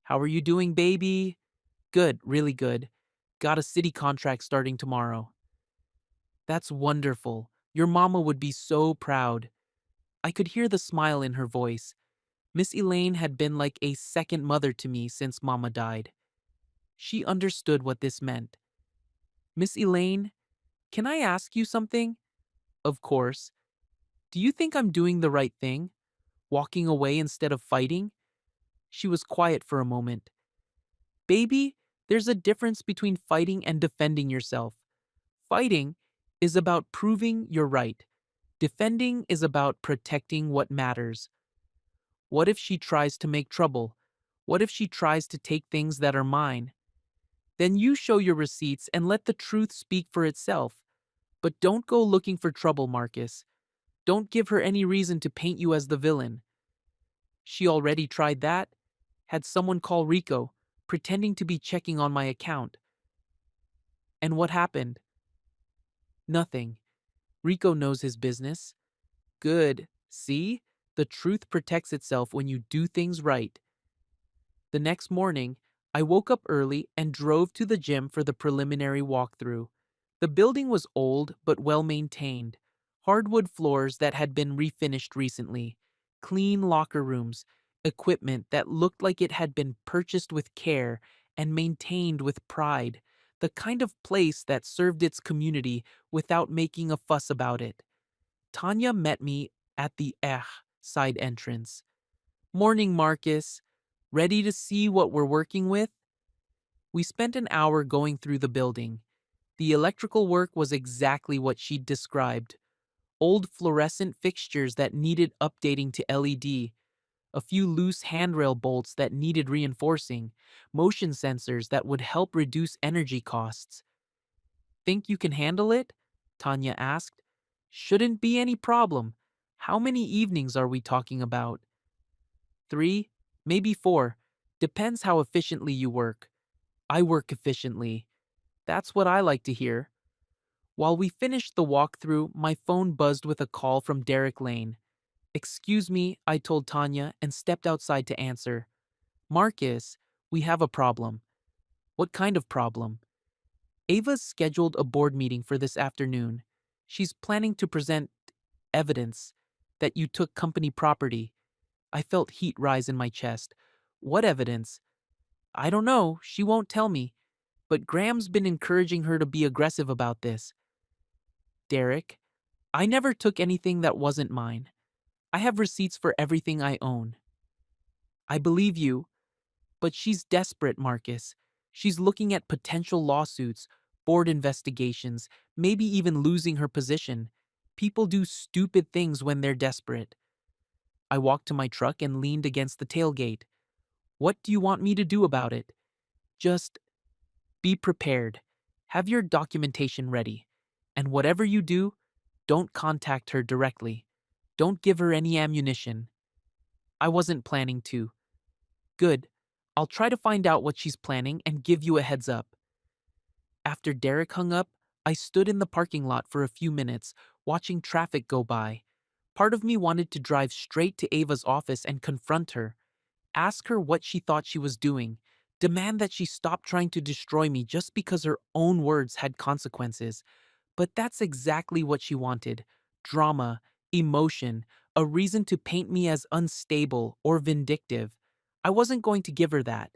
Speaker 1: How are you doing, baby? Good, really good. Got a city contract starting tomorrow. That's wonderful. Your mama would be so proud. I could hear the smile in her voice. Miss Elaine had been like a second mother to me since Mama died. She understood what this meant. Miss Elaine, can I ask you something? Of course. Do you think I'm doing the right thing? Walking away instead of fighting? She was quiet for a moment. Baby, there's a difference between fighting and defending yourself. Fighting is about proving you're right. Defending is about protecting what matters. What if she tries to make trouble? What if she tries to take things that are mine? Then you show your receipts and let the truth speak for itself. But don't go looking for trouble, Marcus. Don't give her any reason to paint you as the villain. She already tried that. Had someone call Rico, pretending to be checking on my account. And what happened? Nothing. Rico knows his business. Good. See? The truth protects itself when you do things right. The next morning, I woke up early and drove to the gym for the preliminary walkthrough. The building was old but well maintained. Hardwood floors that had been refinished recently, clean locker rooms, equipment that looked like it had been purchased with care and maintained with pride. The kind of place that served its community without making a fuss about it. Tanya met me at the side entrance. Morning, Marcus. Ready to see what we're working with? We spent an hour going through the building. The electrical work was exactly what she'd described. Old fluorescent fixtures that needed updating to LED, a few loose handrail bolts that needed reinforcing, motion sensors that would help reduce energy costs. Think you can handle it? Tanya asked. Shouldn't be any problem. How many evenings are we talking about? 3, maybe 4. Depends how efficiently you work. I work efficiently. That's what I like to hear. While we finished the walkthrough, my phone buzzed with a call from Derek Lane. Excuse me, I told Tanya and stepped outside to answer. Marcus, we have a problem. What kind of problem? Ava's scheduled a board meeting for this afternoon. She's planning to present evidence that you took company property. I felt heat rise in my chest. What evidence? I don't know, she won't tell me. But Graham's been encouraging her to be aggressive about this. Derek, I never took anything that wasn't mine. I have receipts for everything I own. I believe you, but she's desperate, Marcus. She's looking at potential lawsuits, board investigations, maybe even losing her position. People do stupid things when they're desperate. I walked to my truck and leaned against the tailgate. What do you want me to do about it? Just be prepared. Have your documentation ready. And whatever you do, don't contact her directly. Don't give her any ammunition. I wasn't planning to. Good. I'll try to find out what she's planning and give you a heads up. After Derek hung up, I stood in the parking lot for a few minutes, watching traffic go by. Part of me wanted to drive straight to Ava's office and confront her, ask her what she thought she was doing, demand that she stop trying to destroy me just because her own words had consequences. But that's exactly what she wanted. Drama, emotion, a reason to paint me as unstable or vindictive. I wasn't going to give her that.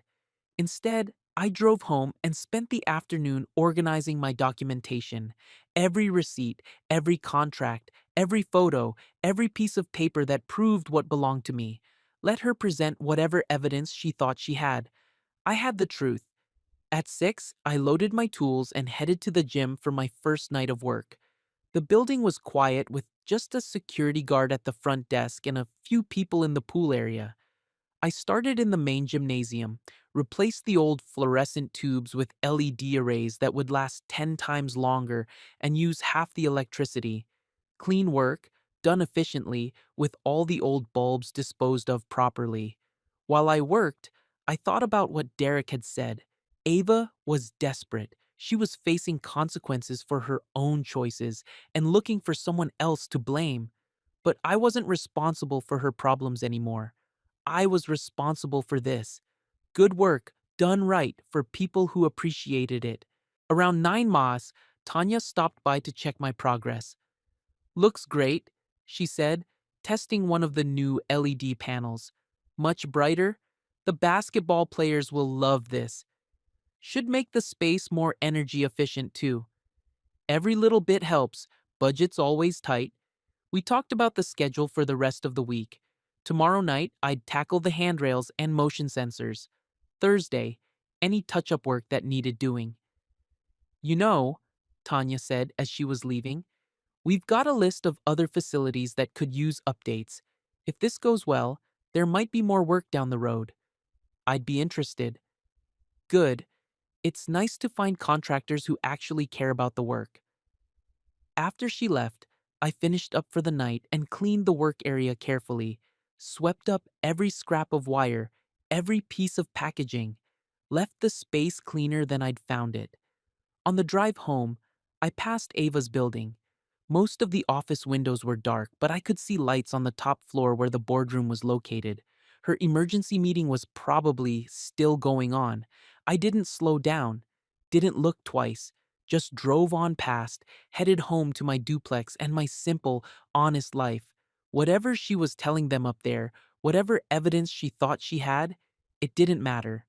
Speaker 1: Instead, I drove home and spent the afternoon organizing my documentation. Every receipt, every contract, every photo, every piece of paper that proved what belonged to me. Let her present whatever evidence she thought she had. I had the truth. At 6, I loaded my tools and headed to the gym for my first night of work. The building was quiet with just a security guard at the front desk and a few people in the pool area. I started in the main gymnasium, replaced the old fluorescent tubes with LED arrays that would last 10 times longer and use half the electricity. Clean work, done efficiently, with all the old bulbs disposed of properly. While I worked, I thought about what Derek had said. Ava was desperate. She was facing consequences for her own choices and looking for someone else to blame. But I wasn't responsible for her problems anymore. I was responsible for this. Good work, done right for people who appreciated it. Around 9 Mas, Tanya stopped by to check my progress. Looks great, she said, testing one of the new LED panels. Much brighter? The basketball players will love this. Should make the space more energy efficient too. Every little bit helps, budget's always tight. We talked about the schedule for the rest of the week. Tomorrow night, I'd tackle the handrails and motion sensors. Thursday, any touch-up work that needed doing. You know, Tanya said as she was leaving, we've got a list of other facilities that could use updates. If this goes well, there might be more work down the road. I'd be interested. Good. It's nice to find contractors who actually care about the work. After she left, I finished up for the night and cleaned the work area carefully, swept up every scrap of wire, every piece of packaging, left the space cleaner than I'd found it. On the drive home, I passed Ava's building. Most of the office windows were dark, but I could see lights on the top floor where the boardroom was located. Her emergency meeting was probably still going on. I didn't slow down, didn't look twice, just drove on past, headed home to my duplex and my simple, honest life. Whatever she was telling them up there, whatever evidence she thought she had, it didn't matter.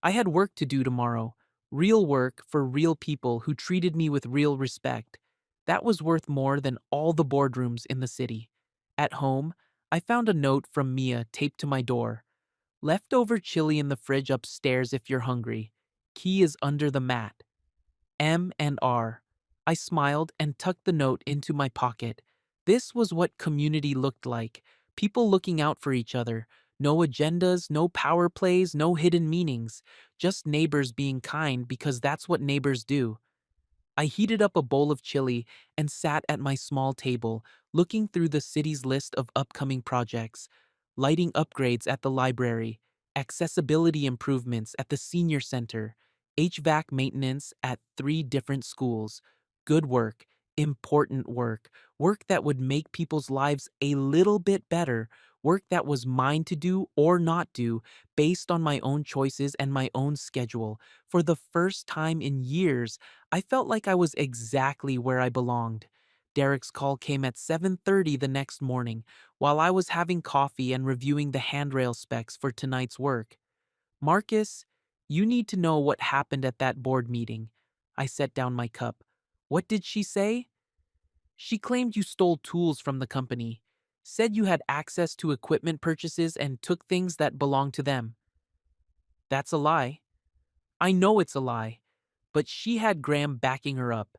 Speaker 1: I had work to do tomorrow, real work for real people who treated me with real respect. That was worth more than all the boardrooms in the city. At home, I found a note from Mia taped to my door. Leftover chili in the fridge upstairs if you're hungry. Key is under the mat. M and R. I smiled and tucked the note into my pocket. This was what community looked like. People looking out for each other. No agendas, no power plays, no hidden meanings. Just neighbors being kind because that's what neighbors do. I heated up a bowl of chili and sat at my small table, looking through the city's list of upcoming projects, lighting upgrades at the library, accessibility improvements at the senior center, HVAC maintenance at 3 different schools. Good work, important work, work that would make people's lives a little bit better, work that was mine to do or not do based on my own choices and my own schedule. For the first time in years, I felt like I was exactly where I belonged. Derek's call came at 7:30 the next morning, while I was having coffee and reviewing the handrail specs for tonight's work. Marcus, you need to know what happened at that board meeting. I set down my cup. What did she say? She claimed you stole tools from the company, said you had access to equipment purchases and took things that belonged to them. That's a lie. I know it's a lie. But she had Graham backing her up.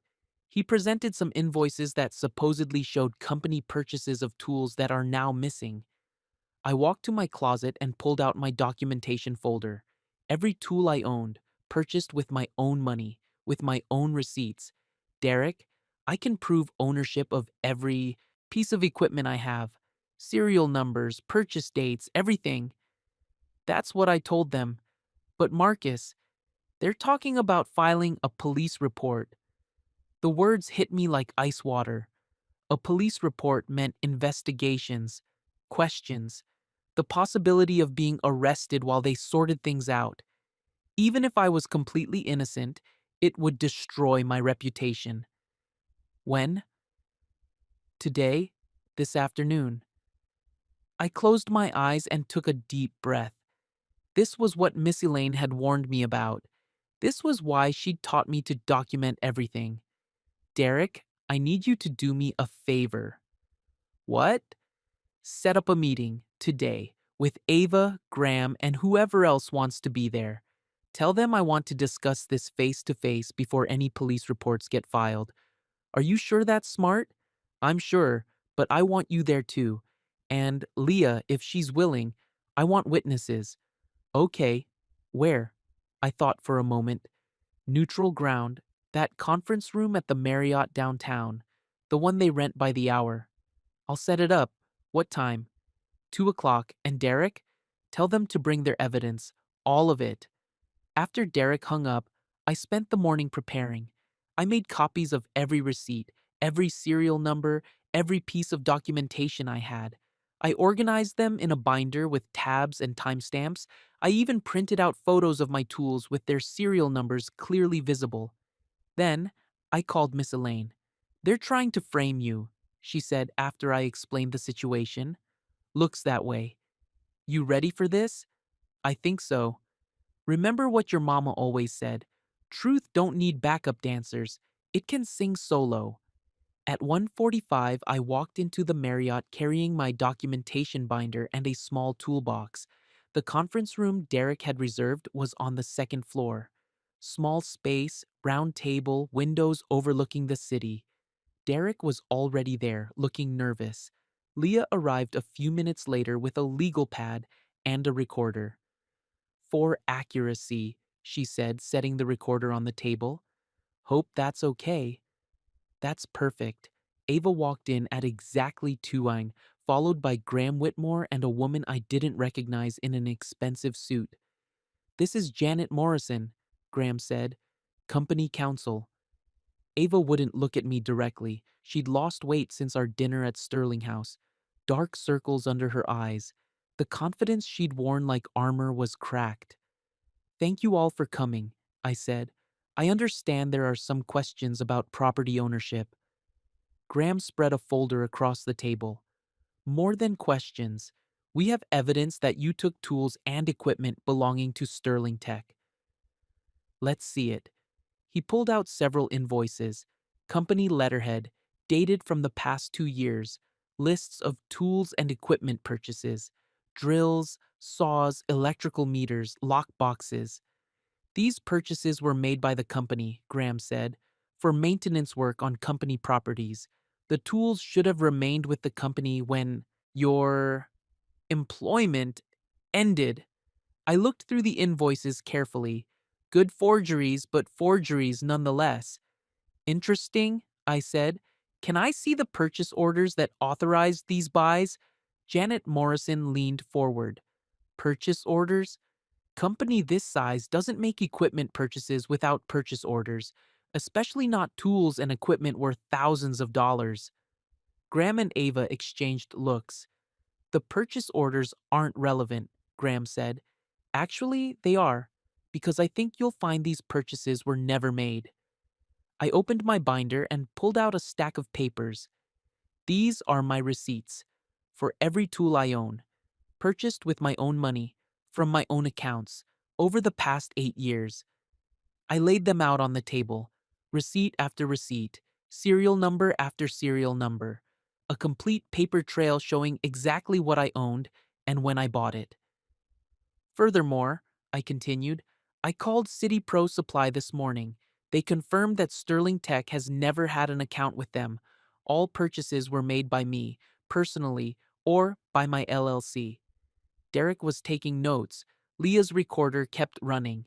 Speaker 1: He presented some invoices that supposedly showed company purchases of tools that are now missing. I walked to my closet and pulled out my documentation folder. Every tool I owned, purchased with my own money, with my own receipts. Derek, I can prove ownership of every piece of equipment I have. Serial numbers, purchase dates, everything. That's what I told them. But Marcus, they're talking about filing a police report. The words hit me like ice water. A police report meant investigations, questions, the possibility of being arrested while they sorted things out. Even if I was completely innocent, it would destroy my reputation. When? Today? This afternoon. I closed my eyes and took a deep breath. This was what Miss Elaine had warned me about. This was why she'd taught me to document everything. Derek, I need you to do me a favor. What? Set up a meeting today with Ava, Graham, and whoever else wants to be there. Tell them I want to discuss this face to face before any police reports get filed. Are you sure that's smart? I'm sure, but I want you there too. And Leah, if she's willing, I want witnesses. Okay. Where? I thought for a moment. Neutral ground, that conference room at the Marriott downtown, the one they rent by the hour. I'll set it up. What time? 2 o'clock. And Derek? Tell them to bring their evidence. All of it. After Derek hung up, I spent the morning preparing. I made copies of every receipt, every serial number, every piece of documentation I had. I organized them in a binder with tabs and timestamps. I even printed out photos of my tools with their serial numbers clearly visible. Then, I called Miss Elaine. They're trying to frame you, she said after I explained the situation. Looks that way. You ready for this? I think so. Remember what your mama always said. Truth don't need backup dancers. It can sing solo. At 1:45, I walked into the Marriott carrying my documentation binder and a small toolbox. The conference room Derek had reserved was on the second floor. Small space, round table, windows overlooking the city. Derek was already there, looking nervous. Leah arrived a few minutes later with a legal pad and a recorder. For accuracy, she said, setting the recorder on the table. Hope that's okay. That's perfect. Ava walked in at exactly 2 followed by Graham Whitmore and a woman I didn't recognize in an expensive suit. This is Janet Morrison, Graham said. Company counsel. Ava wouldn't look at me directly. She'd lost weight since our dinner at Sterling House, dark circles under her eyes. The confidence she'd worn like armor was cracked. "Thank you all for coming," I said. "I understand there are some questions about property ownership." Graham spread a folder across the table. "More than questions. We have evidence that you took tools and equipment belonging to Sterling Tech." "Let's see it." He pulled out several invoices, company letterhead, dated from the past 2 years, lists of tools and equipment purchases, drills, saws, electrical meters, lock boxes. "These purchases were made by the company," Graham said, "for maintenance work on company properties. The tools should have remained with the company when your employment ended." I looked through the invoices carefully. Good forgeries, but forgeries nonetheless. "Interesting," I said. "Can I see the purchase orders that authorized these buys?" Janet Morrison leaned forward. "Purchase orders? Company this size doesn't make equipment purchases without purchase orders, especially not tools and equipment worth thousands of dollars." Graham and Ava exchanged looks. "The purchase orders aren't relevant," Graham said. "Actually, they are, because I think you'll find these purchases were never made." I opened my binder and pulled out a stack of papers. "These are my receipts for every tool I own, purchased with my own money, from my own accounts, over the past 8 years." I laid them out on the table, receipt after receipt, serial number after serial number, a complete paper trail showing exactly what I owned and when I bought it. "Furthermore," I continued, "I called City Pro Supply this morning. They confirmed that Sterling Tech has never had an account with them. All purchases were made by me, personally, or by my LLC." Derek was taking notes. Leah's recorder kept running.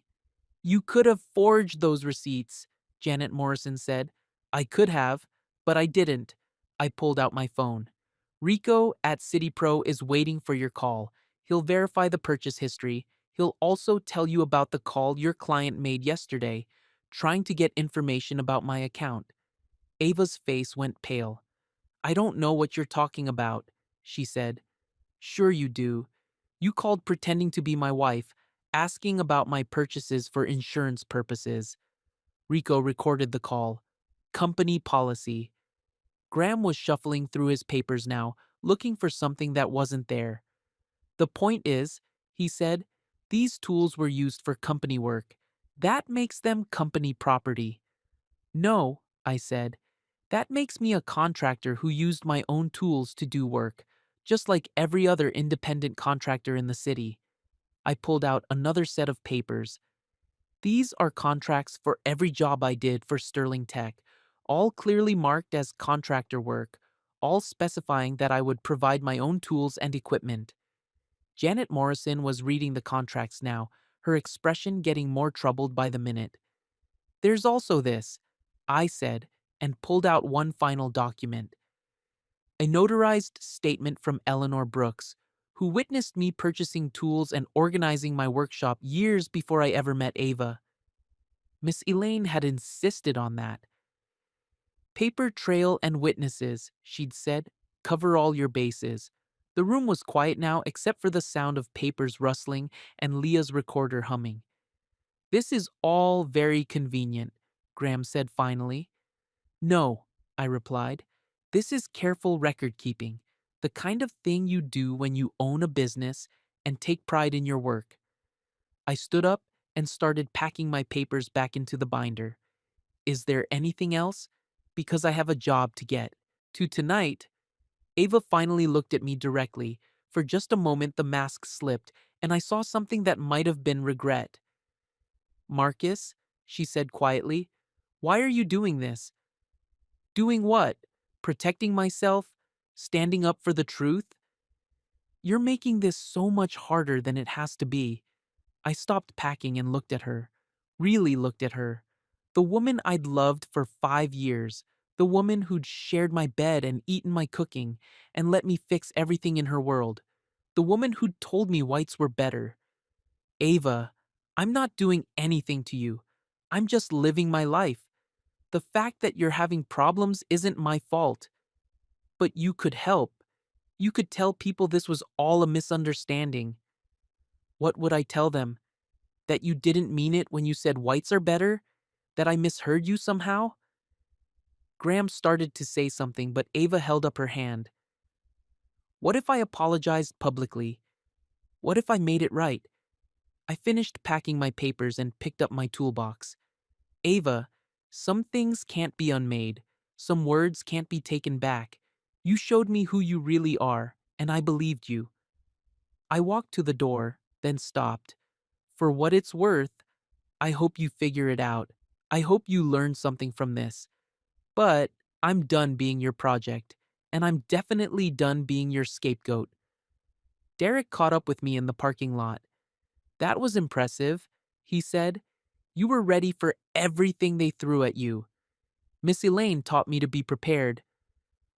Speaker 1: "You could have forged those receipts," Janet Morrison said. "I could have, but I didn't." I pulled out my phone. "Rico at City Pro is waiting for your call. He'll verify the purchase history. He'll also tell you about the call your client made yesterday, trying to get information about my account." Ava's face went pale. "I don't know what you're talking about," she said. "Sure you do. You called pretending to be my wife, asking about my purchases for insurance purposes." Rico recorded the call. "Company policy." Graham was shuffling through his papers now, looking for something that wasn't there. "The point is," he said, "these tools were used for company work. That makes them company property." "No," I said. "That makes me a contractor who used my own tools to do work, just like every other independent contractor in the city." I pulled out another set of papers. "These are contracts for every job I did for Sterling Tech, all clearly marked as contractor work, all specifying that I would provide my own tools and equipment." Janet Morrison was reading the contracts now, her expression getting more troubled by the minute. "There's also this," I said, and pulled out one final document. A notarized statement from Eleanor Brooks, who witnessed me purchasing tools and organizing my workshop years before I ever met Ava. Miss Elaine had insisted on that. "Paper trail and witnesses," she'd said, "cover all your bases." The room was quiet now except for the sound of papers rustling and Leah's recorder humming. "This is all very convenient," Graham said finally. "No," I replied. "This is careful record keeping, the kind of thing you do when you own a business and take pride in your work." I stood up and started packing my papers back into the binder. "Is there anything else? Because I have a job to get to tonight." Ava finally looked at me directly. For just a moment the mask slipped, and I saw something that might have been regret. "Marcus," she said quietly, "why are you doing this?" "Doing what? Protecting myself? Standing up for the truth?" "You're making this so much harder than it has to be." I stopped packing and looked at her. Really looked at her. The woman I'd loved for 5 years. The woman who'd shared my bed and eaten my cooking and let me fix everything in her world. The woman who'd told me whites were better. "Ava, I'm not doing anything to you. I'm just living my life." The fact that you're having problems isn't my fault, but you could help. You could tell people this was all a misunderstanding. What would I tell them? That you didn't mean it when you said whites are better? That I misheard you somehow? Graham started to say something, but Ava held up her hand. What if I apologized publicly? What if I made it right? I finished packing my papers and picked up my toolbox. Ava, some things can't be unmade. Some words can't be taken back. You showed me who you really are, and I believed you. I walked to the door, then stopped. For what it's worth, I hope you figure it out. I hope you learn something from this. But I'm done being your project, and I'm definitely done being your scapegoat. Derek caught up with me in the parking lot. That was impressive, he said. You were ready for everything they threw at you. Miss Elaine taught me to be prepared.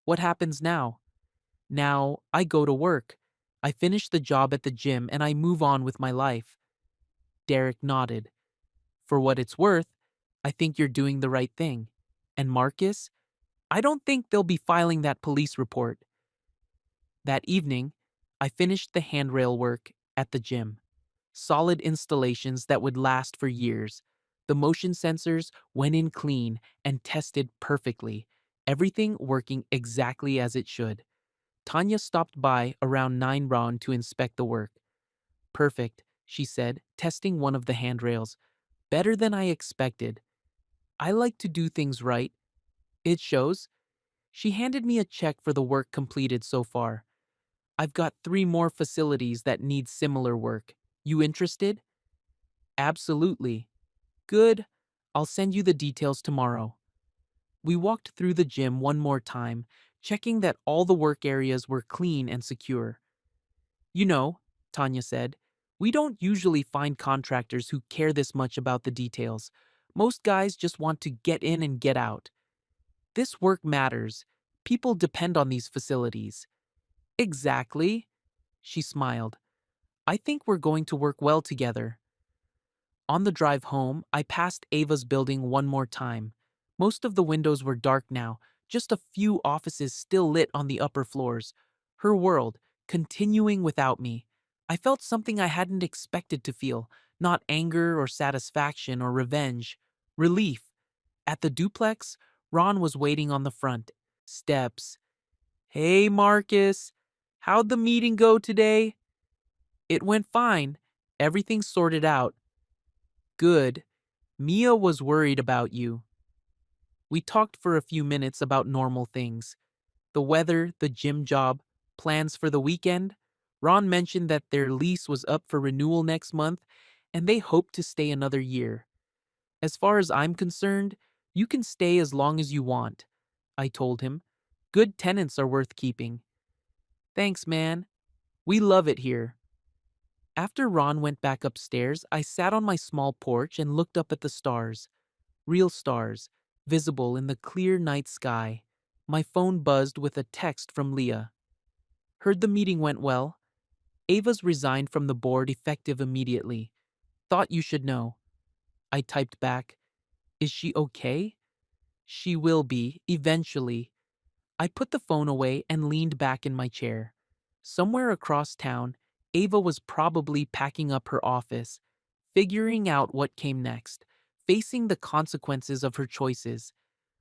Speaker 1: What happens now? Now, I go to work. I finish the job at the gym and I move on with my life. Derek nodded. For what it's worth, I think you're doing the right thing. And Marcus? I don't think they'll be filing that police report. That evening, I finished the handrail work at the gym. Solid installations that would last for years. The motion sensors went in clean and tested perfectly, everything working exactly as it should. Tanya stopped by around 9 round to inspect the work. Perfect, she said, testing one of the handrails. Better than I expected. I like to do things right. It shows. She handed me a check for the work completed so far. I've got 3 more facilities that need similar work. You interested? Absolutely. Good. I'll send you the details tomorrow. We walked through the gym one more time, checking that all the work areas were clean and secure. You know, Tanya said, we don't usually find contractors who care this much about the details. Most guys just want to get in and get out. This work matters. People depend on these facilities. Exactly, she smiled. I think we're going to work well together. On the drive home, I passed Ava's building one more time. Most of the windows were dark now, just a few offices still lit on the upper floors. Her world, continuing without me. I felt something I hadn't expected to feel, not anger or satisfaction or revenge. Relief. At the duplex, Ron was waiting on the front steps. Hey, Marcus. How'd the meeting go today? It went fine. Everything sorted out. Good. Mia was worried about you. We talked for a few minutes about normal things. The weather, the gym job, plans for the weekend. Ron mentioned that their lease was up for renewal next month, and they hope to stay another year. As far as I'm concerned, you can stay as long as you want, I told him. Good tenants are worth keeping. Thanks, man. We love it here. After Ron went back upstairs, I sat on my small porch and looked up at the stars. Real stars, visible in the clear night sky. My phone buzzed with a text from Leah. Heard the meeting went well. Ava's resigned from the board effective immediately. Thought you should know. I typed back, is she okay? She will be, eventually. I put the phone away and leaned back in my chair. Somewhere across town, Ava was probably packing up her office, figuring out what came next, facing the consequences of her choices.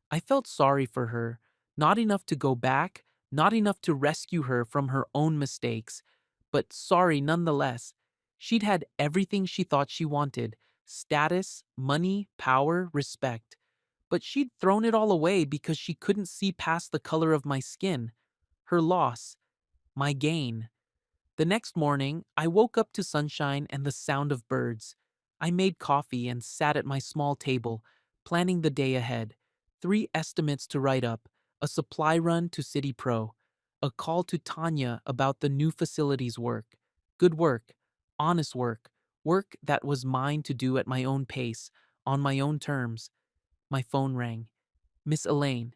Speaker 1: I felt sorry for her, not enough to go back, not enough to rescue her from her own mistakes, but sorry nonetheless. She'd had everything she thought she wanted: status, money, power, respect. But she'd thrown it all away because she couldn't see past the color of my skin. Her loss, my gain. The next morning, I woke up to sunshine and the sound of birds. I made coffee and sat at my small table, planning the day ahead. 3 estimates to write up, a supply run to City Pro, a call to Tanya about the new facilities work. Good work, honest work, work that was mine to do at my own pace, on my own terms. My phone rang. Miss Elaine.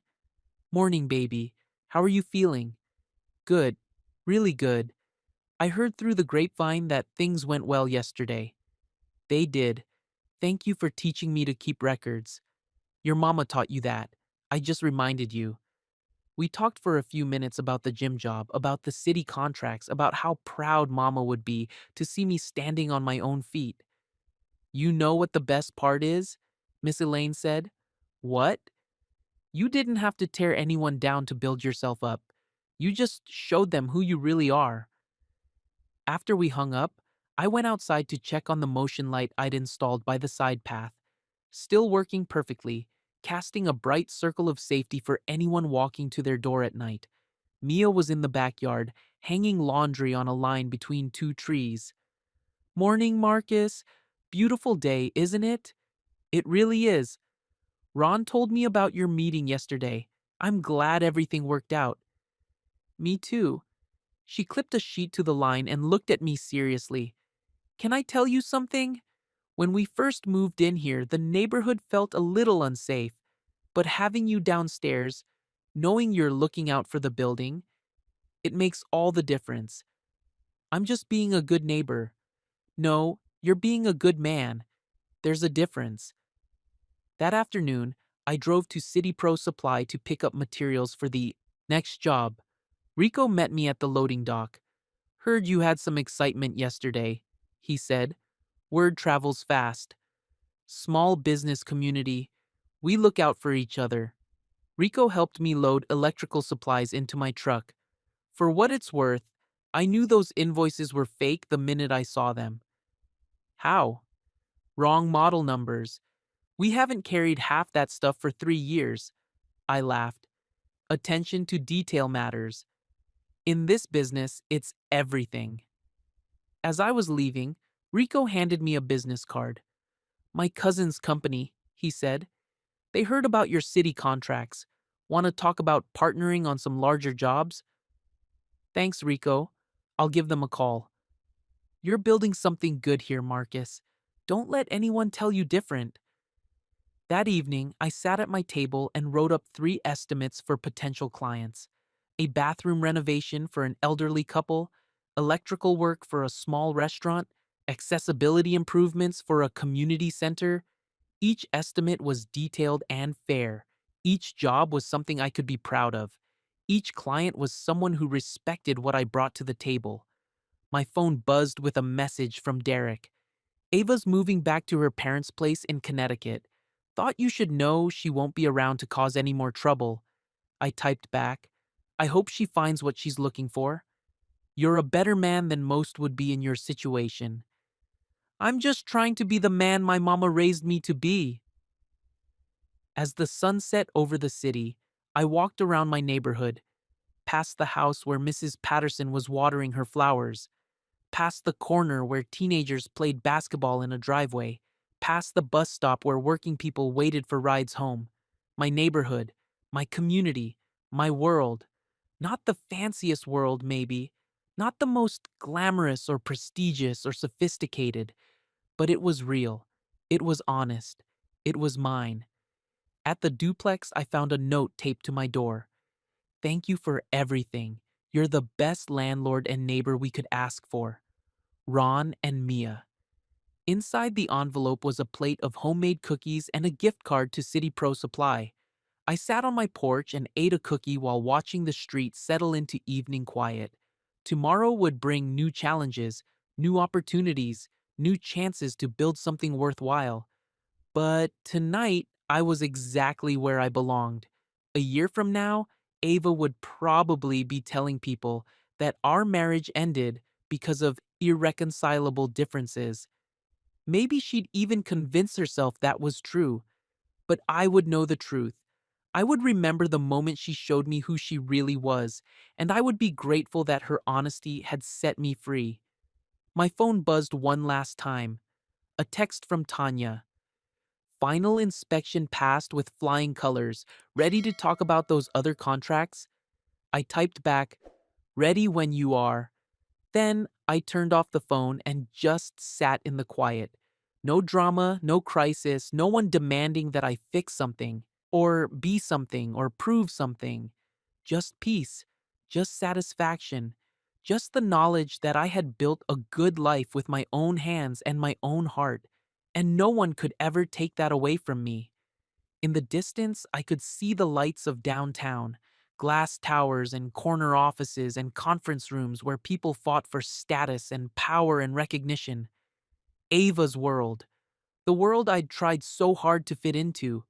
Speaker 1: Morning, baby. How are you feeling? Good. Really good. I heard through the grapevine that things went well yesterday. They did. Thank you for teaching me to keep records. Your mama taught you that. I just reminded you. We talked for a few minutes about the gym job, about the city contracts, about how proud mama would be to see me standing on my own feet. You know what the best part is? Miss Elaine said. What? You didn't have to tear anyone down to build yourself up. You just showed them who you really are. After we hung up, I went outside to check on the motion light I'd installed by the side path. Still working perfectly, casting a bright circle of safety for anyone walking to their door at night. Mia was in the backyard, hanging laundry on a line between two trees. Morning, Marcus. Beautiful day, isn't it? It really is. Ron told me about your meeting yesterday. I'm glad everything worked out. Me too. She clipped a sheet to the line and looked at me seriously. Can I tell you something? When we first moved in here, the neighborhood felt a little unsafe, but having you downstairs, knowing you're looking out for the building, it makes all the difference. I'm just being a good neighbor. No, you're being a good man. There's a difference. That afternoon, I drove to City Pro Supply to pick up materials for the next job. Rico met me at the loading dock. Heard you had some excitement yesterday, he said. Word travels fast. Small business community. We look out for each other. Rico helped me load electrical supplies into my truck. For what it's worth, I knew those invoices were fake the minute I saw them. How? Wrong model numbers. We haven't carried half that stuff for 3 years. I laughed. Attention to detail matters. In this business, it's everything. As I was leaving, Rico handed me a business card. My cousin's company, he said. They heard about your city contracts. Want to talk about partnering on some larger jobs? Thanks, Rico. I'll give them a call. You're building something good here, Marcus. Don't let anyone tell you different. That evening, I sat at my table and wrote up 3 estimates for potential clients: a bathroom renovation for an elderly couple, electrical work for a small restaurant, accessibility improvements for a community center. Each estimate was detailed and fair. Each job was something I could be proud of. Each client was someone who respected what I brought to the table. My phone buzzed with a message from Derek. Ava's moving back to her parents' place in Connecticut. Thought you should know she won't be around to cause any more trouble. I typed back. I hope she finds what she's looking for. You're a better man than most would be in your situation. I'm just trying to be the man my mama raised me to be. As the sun set over the city, I walked around my neighborhood, past the house where Mrs. Patterson was watering her flowers, past the corner where teenagers played basketball in a driveway, past the bus stop where working people waited for rides home. My neighborhood, my community, my world. Not the fanciest world, maybe, not the most glamorous or prestigious or sophisticated, but it was real. It was honest. It was mine. At the duplex, I found a note taped to my door. Thank you for everything. You're the best landlord and neighbor we could ask for. Ron and Mia. Inside the envelope was a plate of homemade cookies and a gift card to City Pro Supply. I sat on my porch and ate a cookie while watching the street settle into evening quiet. Tomorrow would bring new challenges, new opportunities, new chances to build something worthwhile. But tonight, I was exactly where I belonged. A year from now, Ava would probably be telling people that our marriage ended because of irreconcilable differences. Maybe she'd even convince herself that was true. But I would know the truth. I would remember the moment she showed me who she really was, and I would be grateful that her honesty had set me free. My phone buzzed one last time. A text from Tanya. Final inspection passed with flying colors. Ready to talk about those other contracts? I typed back, ready when you are. Then I turned off the phone and just sat in the quiet. No drama, no crisis, no one demanding that I fix something, or be something, or prove something. Just peace, just satisfaction, just the knowledge that I had built a good life with my own hands and my own heart, and no one could ever take that away from me. In the distance, I could see the lights of downtown, glass towers and corner offices and conference rooms where people fought for status and power and recognition. Ava's world, the world I'd tried so hard to fit into.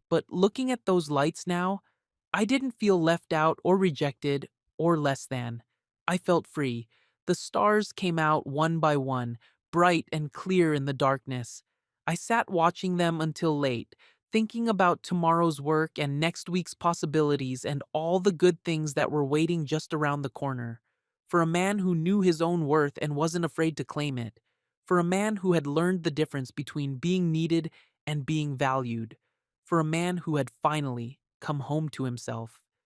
Speaker 1: But looking at those lights now, I didn't feel left out or rejected or less than. I felt free. The stars came out one by one, bright and clear in the darkness. I sat watching them until late, thinking about tomorrow's work and next week's possibilities and all the good things that were waiting just around the corner. For a man who knew his own worth and wasn't afraid to claim it. For a man who had learned the difference between being needed and being valued. For a man who had finally come home to himself.